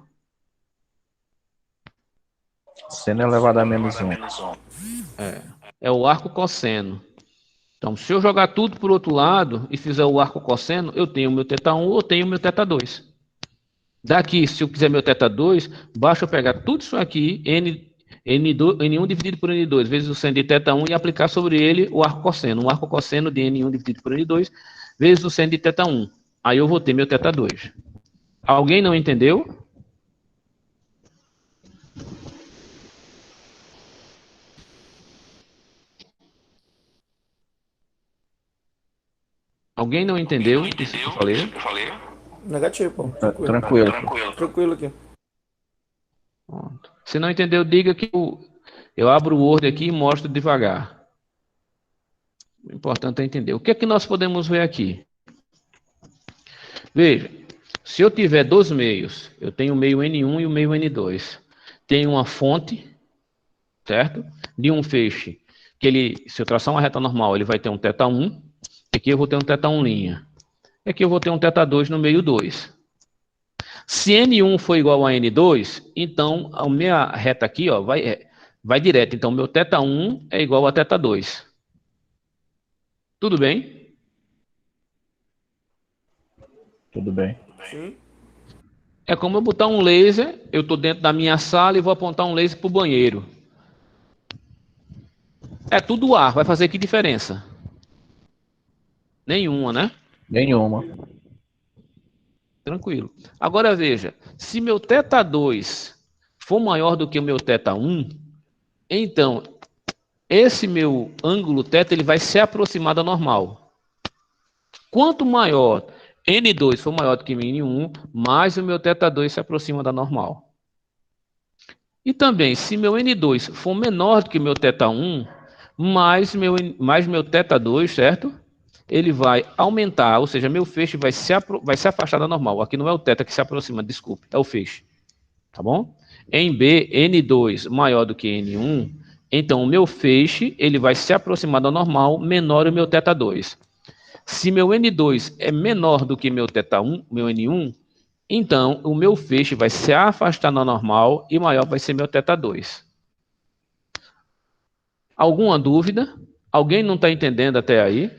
Seno elevado a menos 1. É o arco cosseno. Então, se eu jogar tudo para o outro lado e fizer o arco cosseno, eu tenho o meu θ1 ou tenho o meu θ2. Daqui, se eu quiser meu θ2, basta eu pegar tudo isso aqui, N1 dividido por N2, vezes o seno de θ1 e aplicar sobre ele o arco cosseno. O arco cosseno de N1 dividido por N2, vezes o seno de θ1. Aí eu vou ter meu θ2. Alguém não entendeu? Alguém não entendeu isso que eu falei? Negativo, pô. Tranquilo aqui. Pronto. Se não entendeu, diga que eu abro o Word aqui e mostro devagar. O importante é entender. O que é que nós podemos ver aqui? Veja, se eu tiver dois meios, eu tenho o meio N1 e o meio N2. Tenho uma fonte, certo? De um feixe se eu traçar uma reta normal, ele vai ter um θ1, aqui eu vou ter um θ1', aqui eu vou ter um θ2 no meio 2. Se N1 for igual a N2, então a minha reta aqui, ó, vai direto. Então, meu θ1 é igual a θ2. Tudo bem? Tudo bem. Sim. É como eu botar um laser, eu estou dentro da minha sala e vou apontar um laser para o banheiro. É tudo ar, vai fazer que diferença? Nenhuma, né? Nenhuma. Tranquilo. Agora veja, se meu θ2 for maior do que o meu θ1, então esse meu ângulo θ ele vai se aproximar da normal. Quanto maior N2 for maior do que N1, mais o meu θ2 se aproxima da normal. E também, se meu N2 for menor do que meu θ1, mais meu θ2, certo? Ele vai aumentar, ou seja, meu feixe vai se afastar da normal. Aqui não é o θ que se aproxima, desculpe, é o feixe. Tá bom? Em B, N2 maior do que N1, então o meu feixe ele vai se aproximar da normal, menor o meu θ2. Se meu N2 é menor do que meu θ1, meu N1, então o meu feixe vai se afastar da normal e maior vai ser meu θ2. Alguma dúvida? Alguém não está entendendo até aí?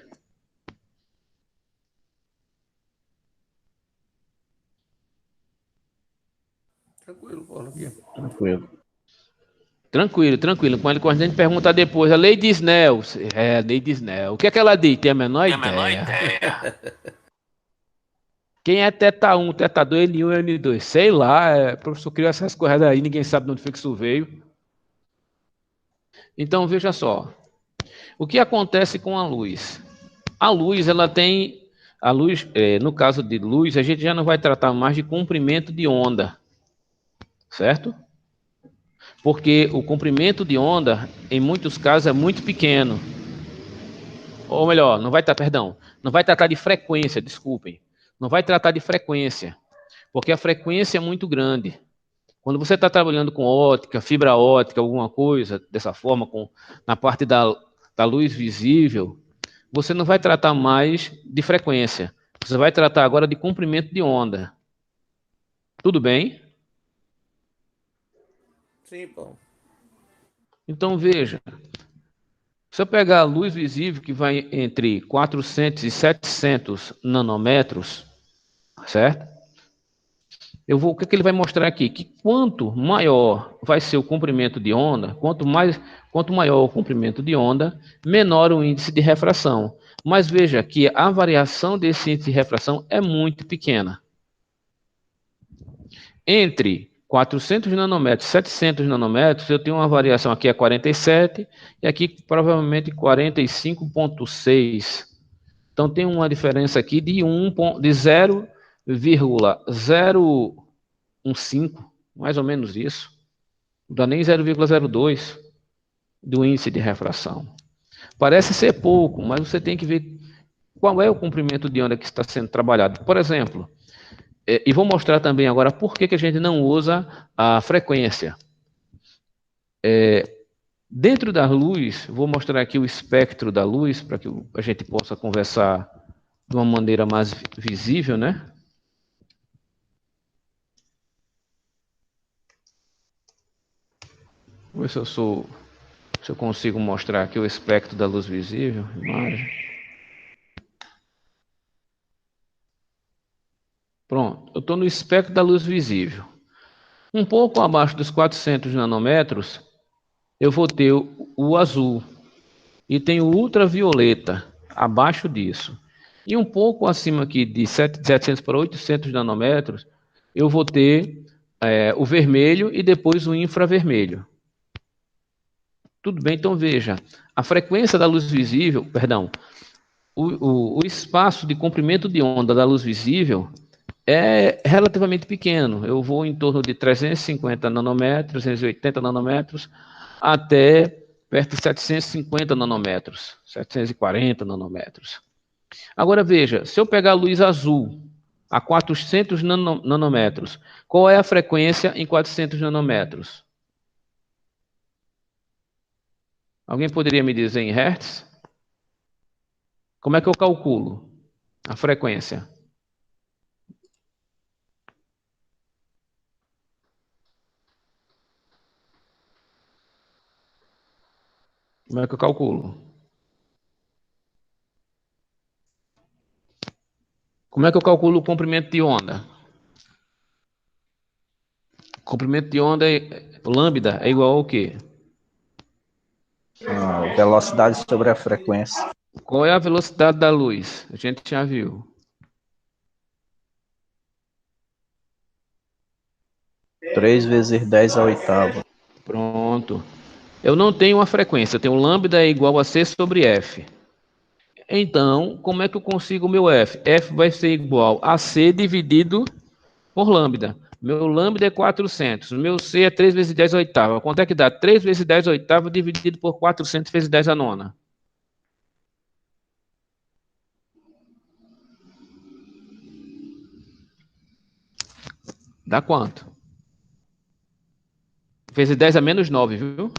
Tranquilo, Paulo. Aqui. Tranquilo. Tranquilo. Quando a gente pergunta depois, a lei de Snell. É, a lei de Snell. O que é que ela diz? Tem a menor ideia. Quem é θ1, θ2, N1 e N2? Sei lá, o professor criou essas coisas aí, ninguém sabe de onde foi que isso veio. Então, veja só. O que acontece com a luz? A luz, ela tem... A luz, no caso de luz, a gente já não vai tratar mais de comprimento de onda. Certo? Porque o comprimento de onda, em muitos casos, é muito pequeno. Ou melhor, não vai tratar de frequência, desculpem. Não vai tratar de frequência, porque a frequência é muito grande. Quando você está trabalhando com ótica, fibra ótica, alguma coisa dessa forma, na parte da luz visível, você não vai tratar mais de frequência. Você vai tratar agora de comprimento de onda. Tudo bem? Sim, Paulo. Então, veja. Se eu pegar a luz visível, que vai entre 400 e 700 nanômetros, certo? O que ele vai mostrar aqui? Que quanto maior vai ser o comprimento de onda, quanto maior o comprimento de onda, menor o índice de refração. Mas veja que a variação desse índice de refração é muito pequena. Entre 400 nanômetros e 700 nanômetros, eu tenho uma variação aqui é 47 e aqui provavelmente 45,6. Então tem uma diferença aqui de 0,015, mais ou menos isso. Não dá nem 0,02 do índice de refração. Parece ser pouco, mas você tem que ver qual é o comprimento de onda que está sendo trabalhado. Por exemplo, e vou mostrar também agora por que a gente não usa a frequência. Dentro da luz, vou mostrar aqui o espectro da luz, para que a gente possa conversar de uma maneira mais visível, né? Vou ver se eu consigo mostrar aqui o espectro da luz visível, imagem. Pronto, eu estou no espectro da luz visível. Um pouco abaixo dos 400 nanômetros, eu vou ter o azul. E tem o ultravioleta abaixo disso. E um pouco acima aqui de 700 para 800 nanômetros, eu vou ter o vermelho e depois o infravermelho. Tudo bem? Então veja, a frequência da luz visível, perdão, o espaço de comprimento de onda da luz visível é relativamente pequeno. Eu vou em torno de 350 nanômetros, 380 nanômetros, até perto de 750 nanômetros, 740 nanômetros. Agora veja, se eu pegar a luz azul a 400 nanômetros, qual é a frequência em 400 nanômetros? Alguém poderia me dizer em hertz? Como é que eu calculo a frequência? Como é que eu calculo? Como é que eu calculo o comprimento de onda? O comprimento de onda lambda é igual ao quê? Velocidade sobre a frequência. Qual é a velocidade da luz? A gente já viu. 3 vezes 10 à oitava. Pronto. Eu não tenho uma frequência, eu tenho lambda é igual a C sobre F. Então, como é que eu consigo o meu F? F vai ser igual a C dividido por lambda. Meu lambda é 400, meu C é 3 vezes 10 à oitava. Quanto é que dá? 3 vezes 10 à oitava dividido por 400 vezes 10 à nona. Dá quanto? Vezes 10 a menos 9, viu?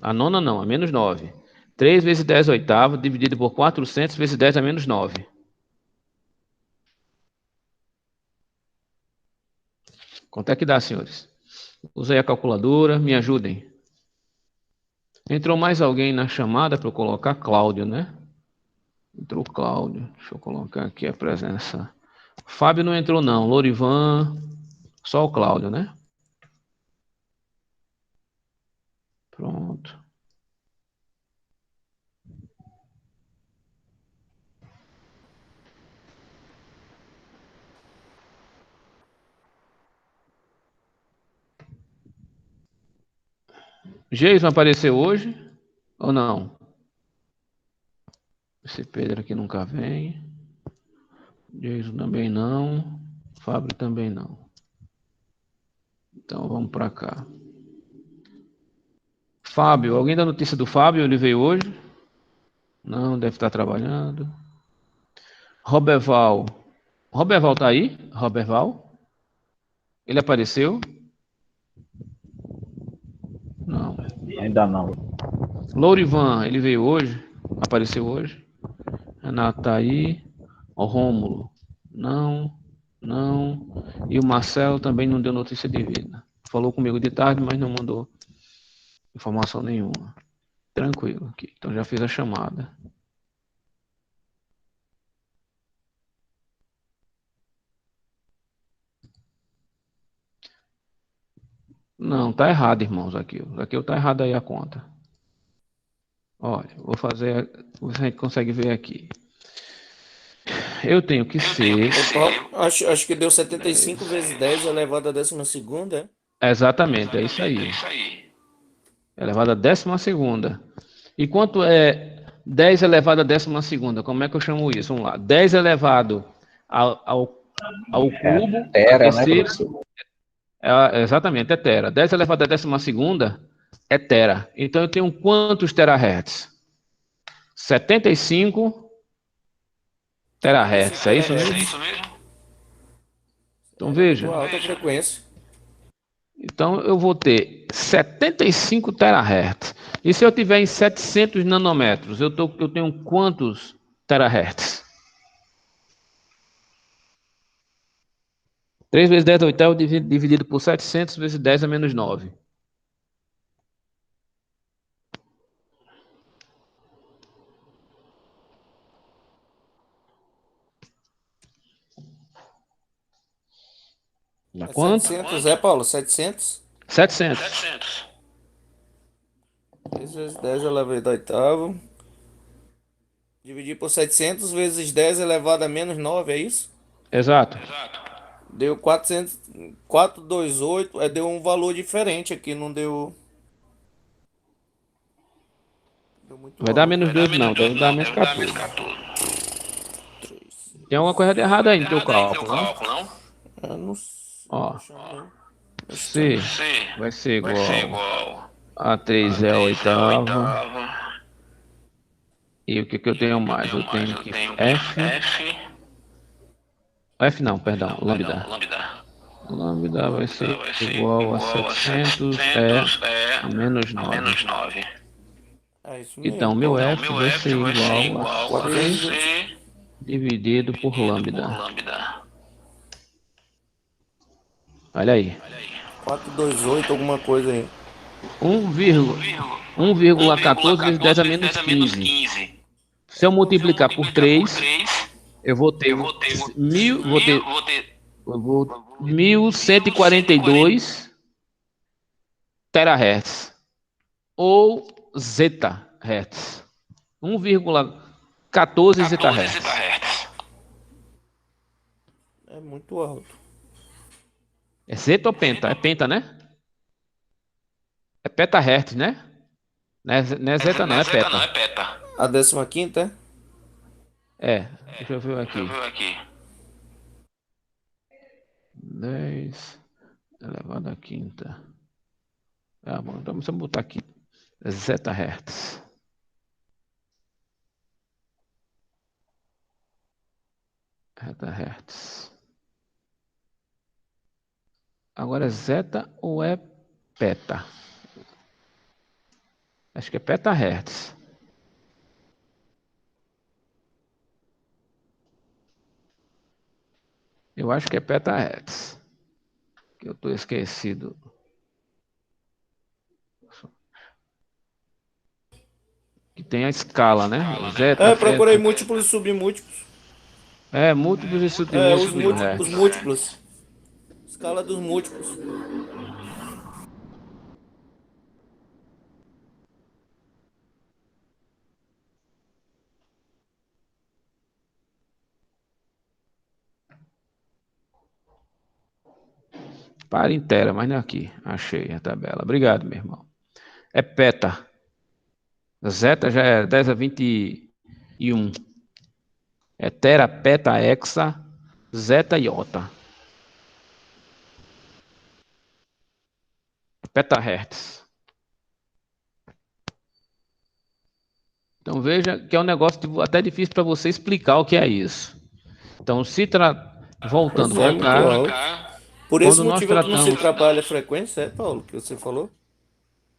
A nona não, a menos 9. 3 vezes 10 à oitava dividido por 400 vezes 10 a menos 9. Quanto é que dá, senhores? Usei a calculadora, me ajudem. Entrou mais alguém na chamada para eu colocar Cláudio, né? Entrou Cláudio. Deixa eu colocar aqui a presença. Fábio não entrou não. Lorivan, só o Cláudio, né? Pronto. Geison apareceu hoje ou não? Esse Pedro aqui nunca vem. Geison também não. Fábio também não. Então vamos para cá. Fábio, alguém dá notícia do Fábio? Ele veio hoje? Não, deve estar trabalhando. Roberval. Roberval tá aí? Roberval? Ele apareceu? Não. Ainda não. Lourivan, ele veio hoje? Apareceu hoje? Renato tá aí. O Rômulo? Não. Não. E o Marcelo também não deu notícia de vida. Falou comigo de tarde, mas não mandou informação nenhuma. Tranquilo aqui. Então já fiz a chamada. Não, tá errado, irmãos, aqui. Aqui tá errado aí a conta. Olha, vou fazer, se a gente consegue ver aqui. Eu tenho que ser... Acho que deu 75 vezes 10 elevado à 12ª, é? Exatamente, é isso aí. Elevado à 12ª. E quanto é 10 elevado à 12ª? Como é que eu chamo isso? Vamos lá. 10 elevado ao cubo. Tera, né, professor? Exatamente, é tera. 10 elevado à 12ª é tera. Então eu tenho quantos terahertz? 75 terahertz. É isso mesmo? Então veja. Alta frequência. Então eu vou ter 75 terahertz. E se eu tiver em 700 nanômetros, eu tenho quantos terahertz? 3 vezes 10 à oitava dividido por 700 vezes 10 a menos 9. Dá quanto? 700, é, Paulo? 700? 700. 3 vezes 10 elevado à oitava. Dividir por 700 vezes 10 elevado a menos 9, é isso? Exato. Deu 400, 428, deu um valor diferente aqui, não deu... Deu muito Vai dar alto. menos 12 não, deve dar menos 14. Tem alguma coisa de errada aí no teu cálculo, não? Eu não sei. Ó, Deixa C vai ser igual a 3 é a oitava. E o que que eu tenho mais? Eu tenho que F não, perdão, lambda. Lambda vai ser igual a 700 a menos 9. É isso Então, mesmo. meu F vai ser igual a 420. C dividido por lambda. Olha aí. 428, alguma coisa aí. 1,14 vezes 10 a menos 15. Se eu multiplicar por 3, eu vou ter mil, eu vou 1142 terahertz ou zetahertz. 1,14 zetahertz. É muito alto. É zeta ou penta? É penta, né? É petahertz, né? Não é zeta, não, é peta. A 15ª, É, deixa eu ver aqui. 10 elevado à quinta. Ah, bom, então vamos botar aqui. Zetahertz. Zetahertz. Agora é zeta ou é peta? Acho que é petahertz. Eu acho que é petahertz. Que eu estou esquecido. Que tem a escala, né? Zeta, procurei peta. múltiplos e submúltiplos. É, múltiplos e Os submúltiplos. múltiplos, múltiplos. Escala dos múltiplos. Para inteira, mas não é aqui. Achei a tabela. Obrigado, meu irmão. É peta. Zeta já é 10 a 21. É tera, peta, hexa, zeta e iota. Petahertz. Então veja que é um negócio até difícil para você explicar o que é isso. Então, voltando Pois é, para muito cá, alto. Por esse quando nós motivo é que não se tratamos. trabalha a frequência, Paulo, que você falou?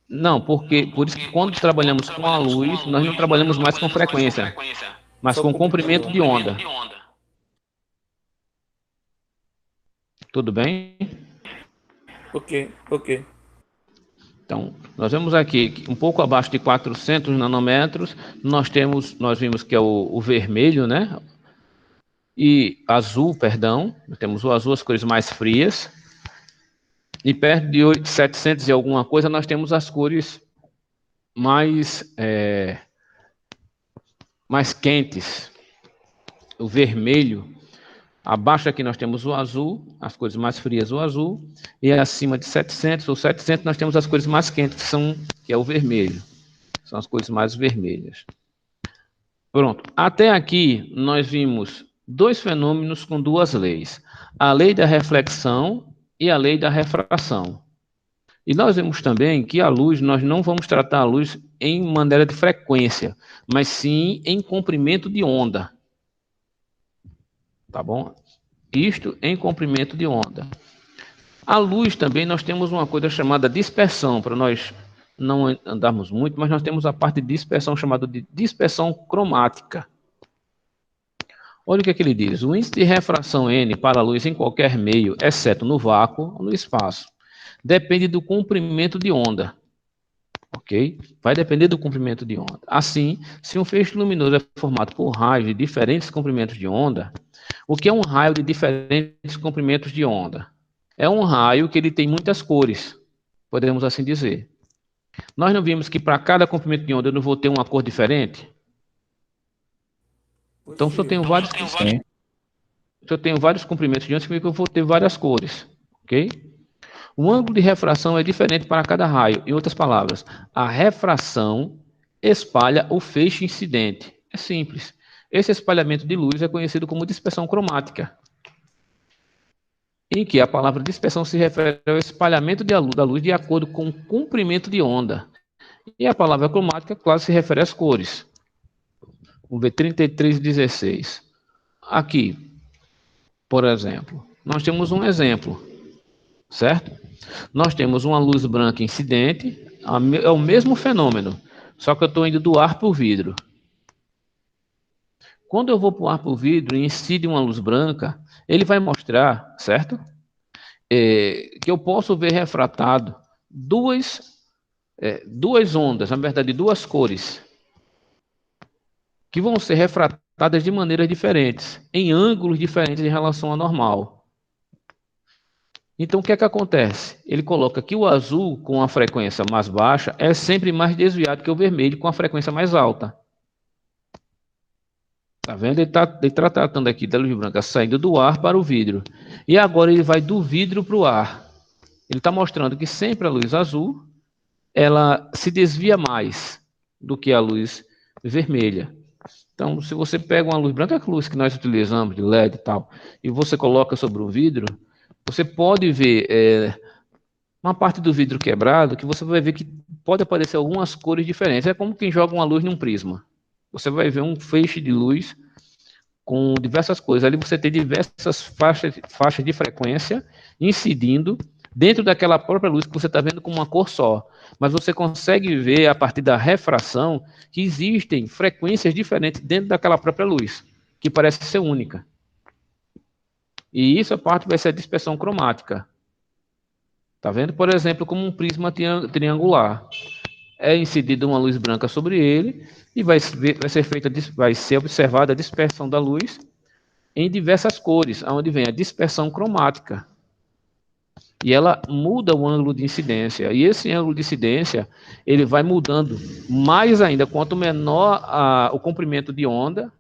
Não, porque por isso que quando trabalhamos com a luz, nós não trabalhamos mais com frequência, mas Só com comprimento de comprimento de onda. onda. Tudo bem? Ok, ok. Então, nós vemos aqui que um pouco abaixo de 400 nanômetros, nós vimos que é o vermelho, né? E azul, perdão, temos o azul, as cores mais frias. E perto de 700 e alguma coisa, nós temos as cores mais quentes. O vermelho. Abaixo aqui nós temos o azul, as cores mais frias, o azul. E acima de 700 ou 700 nós temos as cores mais quentes, que é o vermelho. São as cores mais vermelhas. Pronto. Até aqui nós vimos dois fenômenos com duas leis. A lei da reflexão e a lei da refração. E nós vemos também que a luz, nós não vamos tratar a luz em maneira de frequência, mas sim em comprimento de onda. Tá bom? Isto em comprimento de onda. A luz também nós temos uma coisa chamada dispersão, para nós não andarmos muito, mas nós temos a parte de dispersão chamada de dispersão cromática. Olha o que é que ele diz. O índice de refração N para a luz em qualquer meio, exceto no vácuo ou no espaço, depende do comprimento de onda. Ok? Vai depender do comprimento de onda. Assim, se um feixe luminoso é formado por raios de diferentes comprimentos de onda, o que é um raio de diferentes comprimentos de onda? É um raio que ele tem muitas cores, podemos assim dizer. Nós não vimos que para cada comprimento de onda eu não vou ter uma cor diferente? Então, se eu tenho vários comprimentos de onda, significa que eu vou ter várias cores. Ok? O ângulo de refração é diferente para cada raio. Em outras palavras, a refração espalha o feixe incidente. É simples. Esse espalhamento de luz é conhecido como dispersão cromática, em que a palavra dispersão se refere ao espalhamento da luz de acordo com o comprimento de onda. E a palavra cromática, claro, se refere às cores. Vamos ver 33:16. Aqui, por exemplo, nós temos um exemplo, certo? Nós temos uma luz branca incidente, é o mesmo fenômeno, Só que eu estou indo do ar para o vidro. Quando eu vou para o ar para o vidro e incide uma luz branca, ele vai mostrar, certo? Que eu posso ver refratado duas ondas, na verdade, duas cores, que vão ser refratadas de maneiras diferentes, em ângulos diferentes em relação ao normal. Então, o que é que acontece? Ele coloca que o azul, com a frequência mais baixa, é sempre mais desviado que o vermelho, com a frequência mais alta. Tá vendo? Ele tá tratando aqui da luz branca saindo do ar para o vidro. E agora ele vai do vidro para o ar. Ele está mostrando que sempre a luz azul, ela se desvia mais do que a luz vermelha. Então, se você pega uma luz branca, que luz que nós utilizamos, de LED e tal, e você coloca sobre o vidro, você pode ver uma parte do vidro quebrado, que você vai ver que pode aparecer algumas cores diferentes. É como quem joga uma luz num prisma. Você vai ver um feixe de luz com diversas cores. Ali você tem diversas faixas de frequência incidindo dentro daquela própria luz que você está vendo com uma cor só. Mas você consegue ver, a partir da refração, que existem frequências diferentes dentro daquela própria luz, que parece ser única. E isso, a parte vai ser a dispersão cromática. Tá vendo? Por exemplo, como um prisma triangular. É incidida uma luz branca sobre ele e vai ser observada a dispersão da luz em diversas cores, onde vem a dispersão cromática. E ela muda o ângulo de incidência. E esse ângulo de incidência, ele vai mudando mais ainda. Quanto menor o comprimento de onda,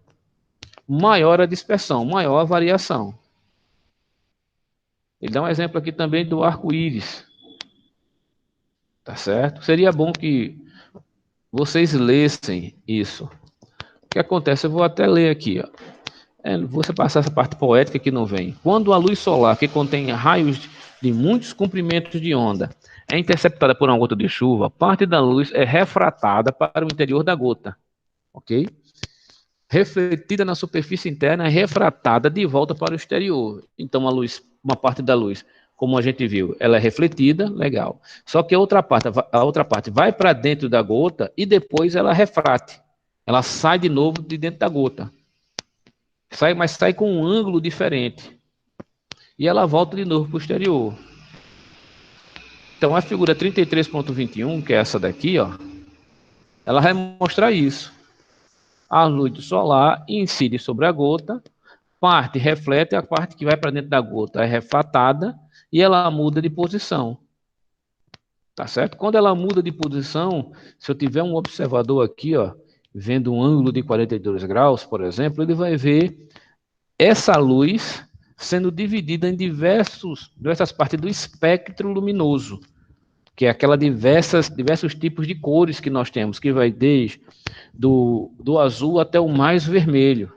maior a dispersão, maior a variação. Ele dá um exemplo aqui também do arco-íris. Tá certo? Seria bom que vocês lessem isso. O que acontece? Eu vou até ler aqui. Você passar essa parte poética que não vem. Quando a luz solar, que contém raios de muitos comprimentos de onda, é interceptada por uma gota de chuva, parte da luz é refratada para o interior da gota. Ok? Refletida na superfície interna e refratada de volta para o exterior. Então, uma parte da luz, como a gente viu, ela é refletida, legal. Só que a outra parte vai para dentro da gota e depois ela refrate. Ela sai de novo de dentro da gota. Mas sai com um ângulo diferente. E ela volta de novo para o exterior. Então, a figura 33.21, que é essa daqui, ó, ela vai mostrar isso. A luz solar incide sobre a gota, parte reflete, a parte que vai para dentro da gota é refratada e ela muda de posição. Tá certo? Quando ela muda de posição, se eu tiver um observador aqui, ó, vendo um ângulo de 42 graus, por exemplo, ele vai ver essa luz sendo dividida em diversas partes do espectro luminoso, que é aquela diversos tipos de cores que nós temos, que vai desde do azul até o mais vermelho.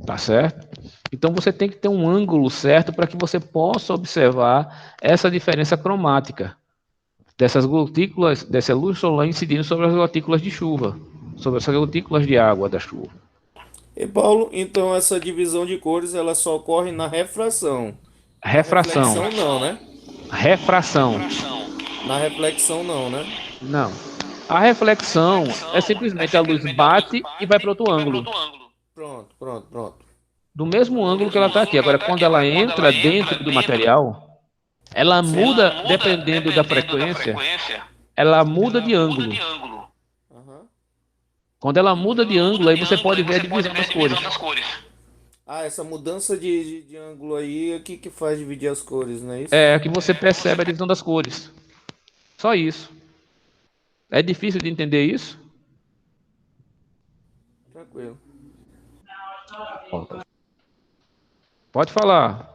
Tá certo? Então você tem que ter um ângulo certo para que você possa observar essa diferença cromática dessas gotículas, dessa luz solar incidindo sobre as gotículas de chuva, sobre essas gotículas de água da chuva. E Paulo, então essa divisão de cores ela só ocorre na refração. Refração. Na reflexão não, né? Refração. Na reflexão não, né? Não. A reflexão é simplesmente a luz bate e vai para outro ângulo. Pronto. Do mesmo ângulo que ela está aqui. Agora, quando ela entra dentro do material, ela muda, dependendo da frequência, ela muda de ângulo. Quando ela muda de ângulo, aí você pode ver a divisão das cores. Ah, essa mudança de ângulo aí é que faz dividir as cores, não é isso? É que você percebe a divisão das cores. Só isso. É difícil de entender isso? Tranquilo. Pode falar.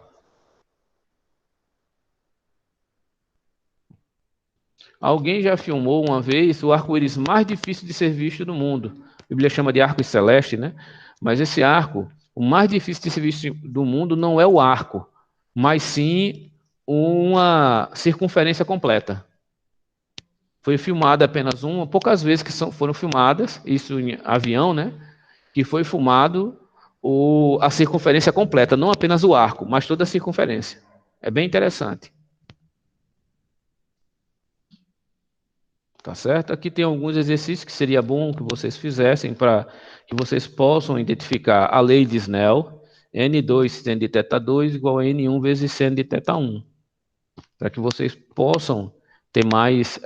Alguém já filmou uma vez o arco-íris mais difícil de ser visto no mundo. A Bíblia chama de arco celeste, né? Mas esse arco, o mais difícil de ser visto do mundo não é o arco, mas sim uma circunferência completa. Foi filmada apenas poucas vezes que foram filmadas, isso em avião, né? Que foi filmado a circunferência completa, não apenas o arco, mas toda a circunferência. É bem interessante. Tá certo? Aqui tem alguns exercícios que seria bom que vocês fizessem para que vocês possam identificar a lei de Snell, N2 seno de θ2 igual a N1 vezes seno de θ1. Para que vocês possam ter mais...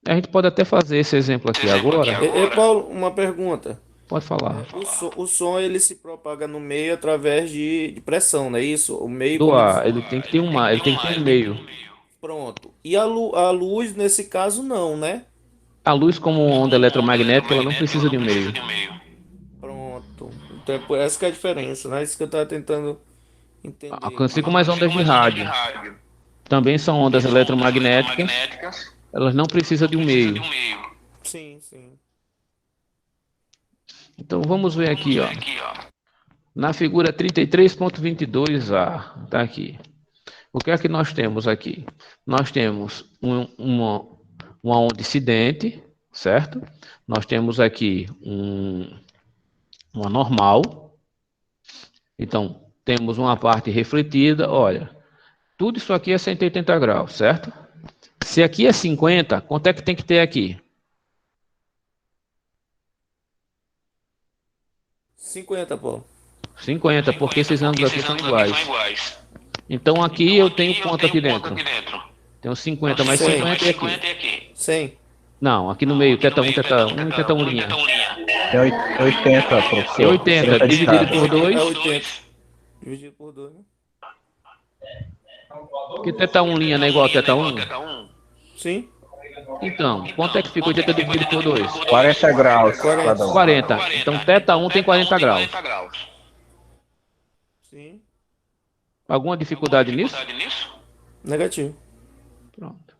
A gente pode até fazer esse exemplo aqui agora. Paulo, uma pergunta. Pode falar. O som ele se propaga no meio através de pressão, não é isso? O meio Do conexão. ar, ele tem que ter um meio. Pronto. E a luz, nesse caso, não, né? A luz, como onda eletromagnética, ela não precisa de um meio. Pronto. Então é por essa que é a diferença, né? Isso que eu estava tentando entender. Assim como as ondas de rádio. Também são ondas eletromagnéticas. Elas não precisam de um meio. Sim, sim. Então vamos ver aqui, ó. Na figura 33.22a, tá aqui. O que é que nós temos aqui? Nós temos uma onda incidente, certo? Nós temos aqui uma normal. Então, temos uma parte refletida. Olha, tudo isso aqui é 180 graus, certo? Se aqui é 50, quanto é que tem que ter aqui? 50, pô. 50, porque esses ângulos aqui são iguais. Então aqui eu tenho quanto aqui dentro? Tenho 50 mais 50 e aqui. 100. Não, aqui no meio, θ1, θ1 e θ1 linha. É 80, professor. É 80, dividido por 2. É 80. Dividido por 2, né? Porque θ1 linha não é igual a θ1? Sim. Então, quanto é que fica 80 dividido por 2? 40 graus. cada um. 40. Então θ1 tem 40 graus. Sim. Alguma dificuldade nisso? Negativo. Pronto.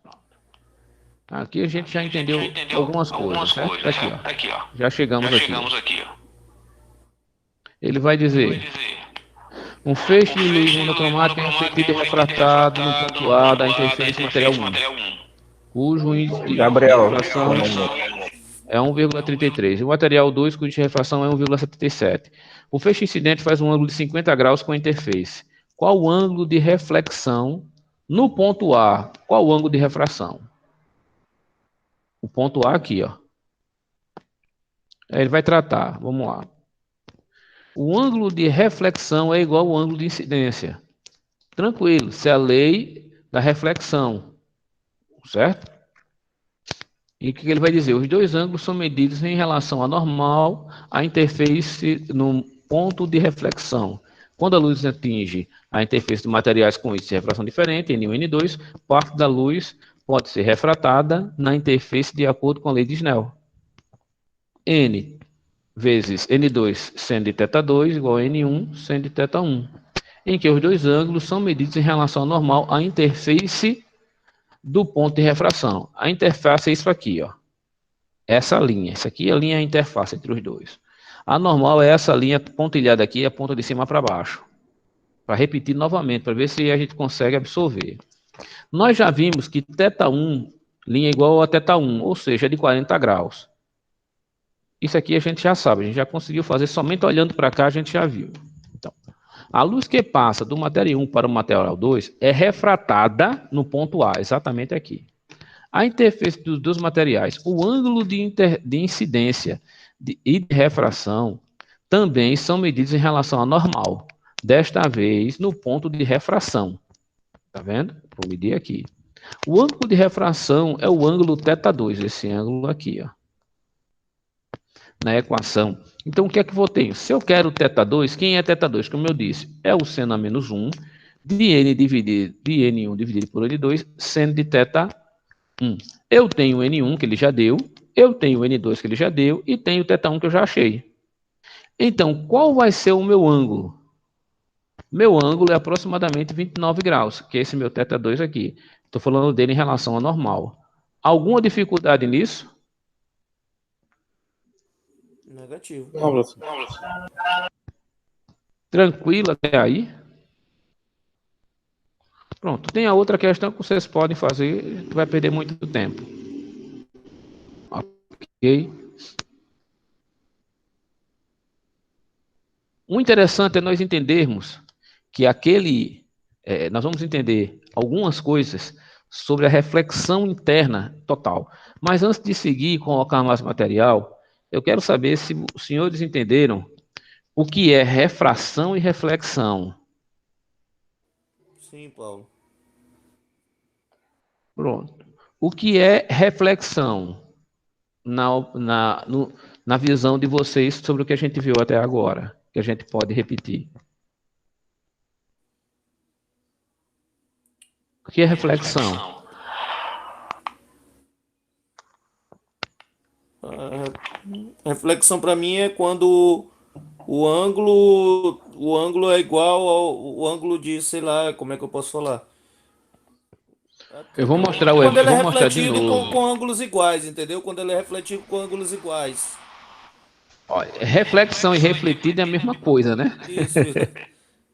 Aqui a gente já entendeu algumas coisas, certo? Tá aqui, ó. Já chegamos aqui. Ele vai dizer: um feixe de luz monocromática é refletido e refratado no ponto A da interferência material 1, cujo índice de refração é 1,33. E o material 2, cuja índice de refração é 1,77. O feixe incidente faz um ângulo de 50 graus com a interface. Qual o ângulo de reflexão no ponto A? Qual o ângulo de refração? O ponto A aqui, ó. Ele vai tratar, vamos lá. O ângulo de reflexão é igual ao ângulo de incidência. Tranquilo, isso é a lei da reflexão, certo? E o que ele vai dizer? Os dois ângulos são medidos em relação à normal, à interface no ponto de reflexão. Quando a luz atinge a interface de materiais com índice de refração diferente, N1 e N2, parte da luz pode ser refratada na interface de acordo com a lei de Snell. N vezes N2 seno de θ2 igual a N1 seno de θ1, em que os dois ângulos são medidos em relação ao normal à interface do ponto de refração. A interface é isso aqui, ó. Essa linha. Essa aqui é a linha interface entre os dois. A normal é essa linha pontilhada aqui, a ponta de cima para baixo. Para repetir novamente, para ver se a gente consegue absorver. Nós já vimos que θ1, linha igual a θ1, ou seja, de 40 graus. Isso aqui a gente já sabe, a gente já conseguiu fazer, somente olhando para cá a gente já viu. Então, a luz que passa do material 1 para o material 2 é refratada no ponto A, exatamente aqui. A interface dos dois materiais, o ângulo de incidência e de refração também são medidos em relação à normal, desta vez no ponto de refração. Tá vendo? Vou medir aqui. O ângulo de refração é o ângulo θ2, esse ângulo aqui, ó. Na equação. Então, o que é que eu tenho? Se eu quero θ2, quem é θ2? Como eu disse, é o seno a menos 1 de N1 dividido por N2, seno de θ1. Eu tenho N1, que ele já deu, eu tenho N2, que ele já deu, e tenho θ1, que eu já achei. Então, qual vai ser o meu ângulo? Meu ângulo é aproximadamente 29 graus, que é esse meu θ2 aqui. Estou falando dele em relação ao normal. Alguma dificuldade nisso? Negativo. Tranquilo até aí? Pronto. Tem a outra questão que vocês podem fazer, vai perder muito tempo. Ok? O interessante é nós entendermos que nós vamos entender algumas coisas sobre a reflexão interna total. Mas antes de seguir e colocar mais material, eu quero saber se os senhores entenderam o que é refração e reflexão. Sim, Paulo. Pronto. O que é reflexão na visão de vocês sobre o que a gente viu até agora, que a gente pode repetir? O que é reflexão? A reflexão para mim é quando o ângulo é igual ao ângulo de, sei lá, como é que eu posso falar? Eu vou mostrar Quando ele é vou mostrar de refletido novo. com ângulos iguais, entendeu? Quando ele é refletido com ângulos iguais. Olha, reflexão e refletido é a mesma coisa, né? Isso.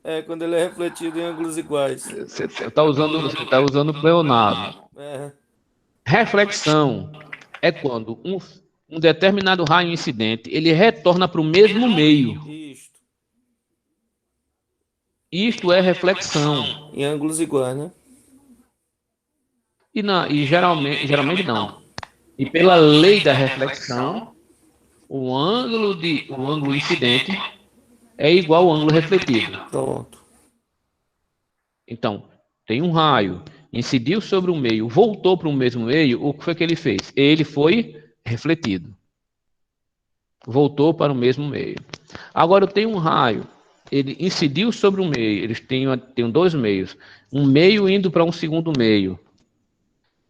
É, quando ele é refletido em ângulos iguais. Você está usando o pleonasmo. É, Reflexão é quando um determinado raio incidente ele retorna para o mesmo meio. isto. Isto é reflexão. Em ângulos iguais, né? E geralmente não. E pela lei da reflexão, o ângulo incidente é igual ao ângulo refletido. Pronto. Então, tem um raio, incidiu sobre o meio, voltou para o mesmo meio, o que foi que ele fez? Ele foi refletido. Voltou para o mesmo meio. Agora eu tenho um raio, ele incidiu sobre o meio, eles têm dois meios, um meio indo para um segundo meio.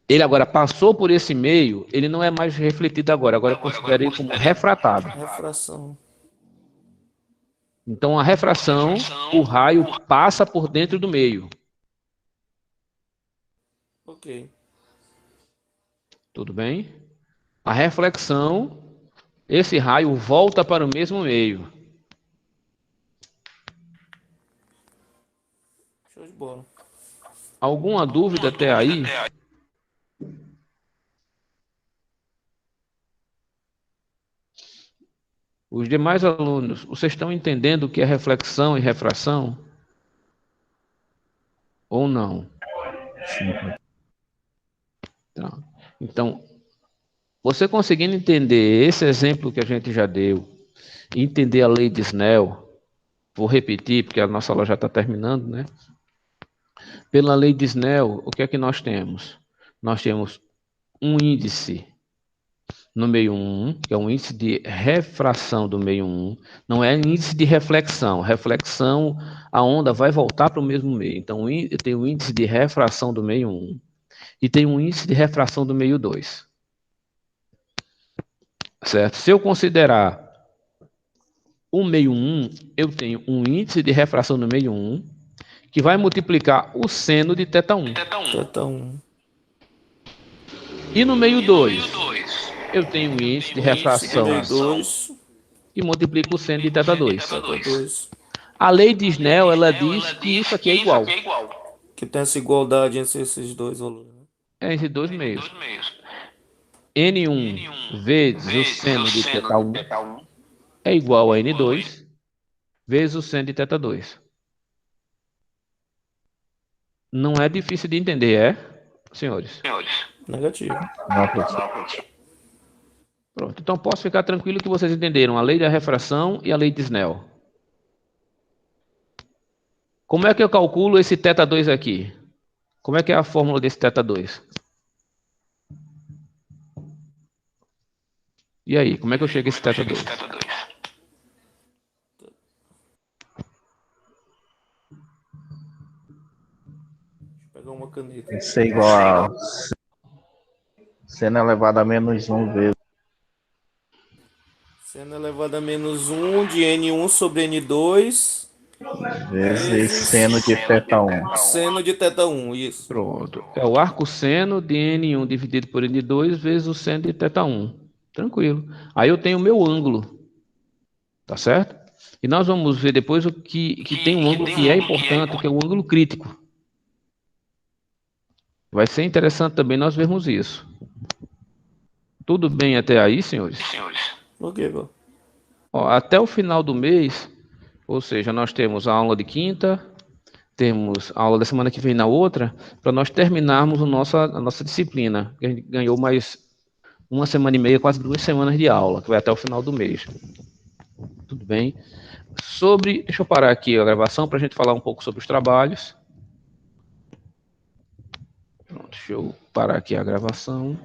Ele agora passou por esse meio, ele não é mais refletido agora eu considero ele como refratado. Refração. Então, a refração, o raio passa por dentro do meio. Ok. Tudo bem? A reflexão, esse raio volta para o mesmo meio. Show de bola. Alguma dúvida até aí? Os demais alunos, vocês estão entendendo o que é reflexão e refração? Ou não? Sim. Então, você conseguindo entender esse exemplo que a gente já deu, entender a lei de Snell, vou repetir porque a nossa aula já está terminando, né? Pela lei de Snell, o que é que nós temos? Nós temos um índice no meio 1, que é um índice de refração do meio 1, não é índice de reflexão. Reflexão, a onda vai voltar para o mesmo meio. Então, eu tenho um índice de refração do meio 1 e tenho um índice de refração do meio 2. Certo? Se eu considerar o meio 1, eu tenho um índice de refração do meio 1 que vai multiplicar o seno de θ1. Θ1. E no meio 2, eu tenho um índice de refração que multiplica o seno de θ2. A lei de Snell, ela diz que isso aqui é igual. Que tem essa igualdade entre esses dois valores. É entre dois meios. N1 vezes o seno de θ1 é igual a N2 vezes o seno de θ2. Não é difícil de entender, é, senhores? Negativo. Pronto, então posso ficar tranquilo que vocês entenderam a lei da refração e a lei de Snell. Como é que eu calculo esse θ2 aqui? Como é que é a fórmula desse θ2? E aí, como é que eu chego a esse θ2? Pegar uma caneta. Isso é igual a seno elevado a menos 1 vezes. Seno elevado a menos 1 de N1 sobre N2 Vezes seno de θ1. Seno de θ1, isso. Pronto. É o arco seno de N1 dividido por N2 vezes o seno de θ1. Tranquilo. Aí eu tenho o meu ângulo. Tá certo? E nós vamos ver depois o que tem um ângulo que é importante, que é o ângulo crítico. Vai ser interessante também nós vermos isso. Tudo bem até aí, senhores? Ok, bom. Ó, até o final do mês, ou seja, nós temos a aula de quinta, temos a aula da semana que vem na outra, para nós terminarmos a nossa disciplina. A gente ganhou mais 1 semana e meia, quase 2 semanas de aula, que vai até o final do mês. Tudo bem? Deixa eu parar aqui a gravação para a gente falar um pouco sobre os trabalhos. Pronto, deixa eu parar aqui a gravação.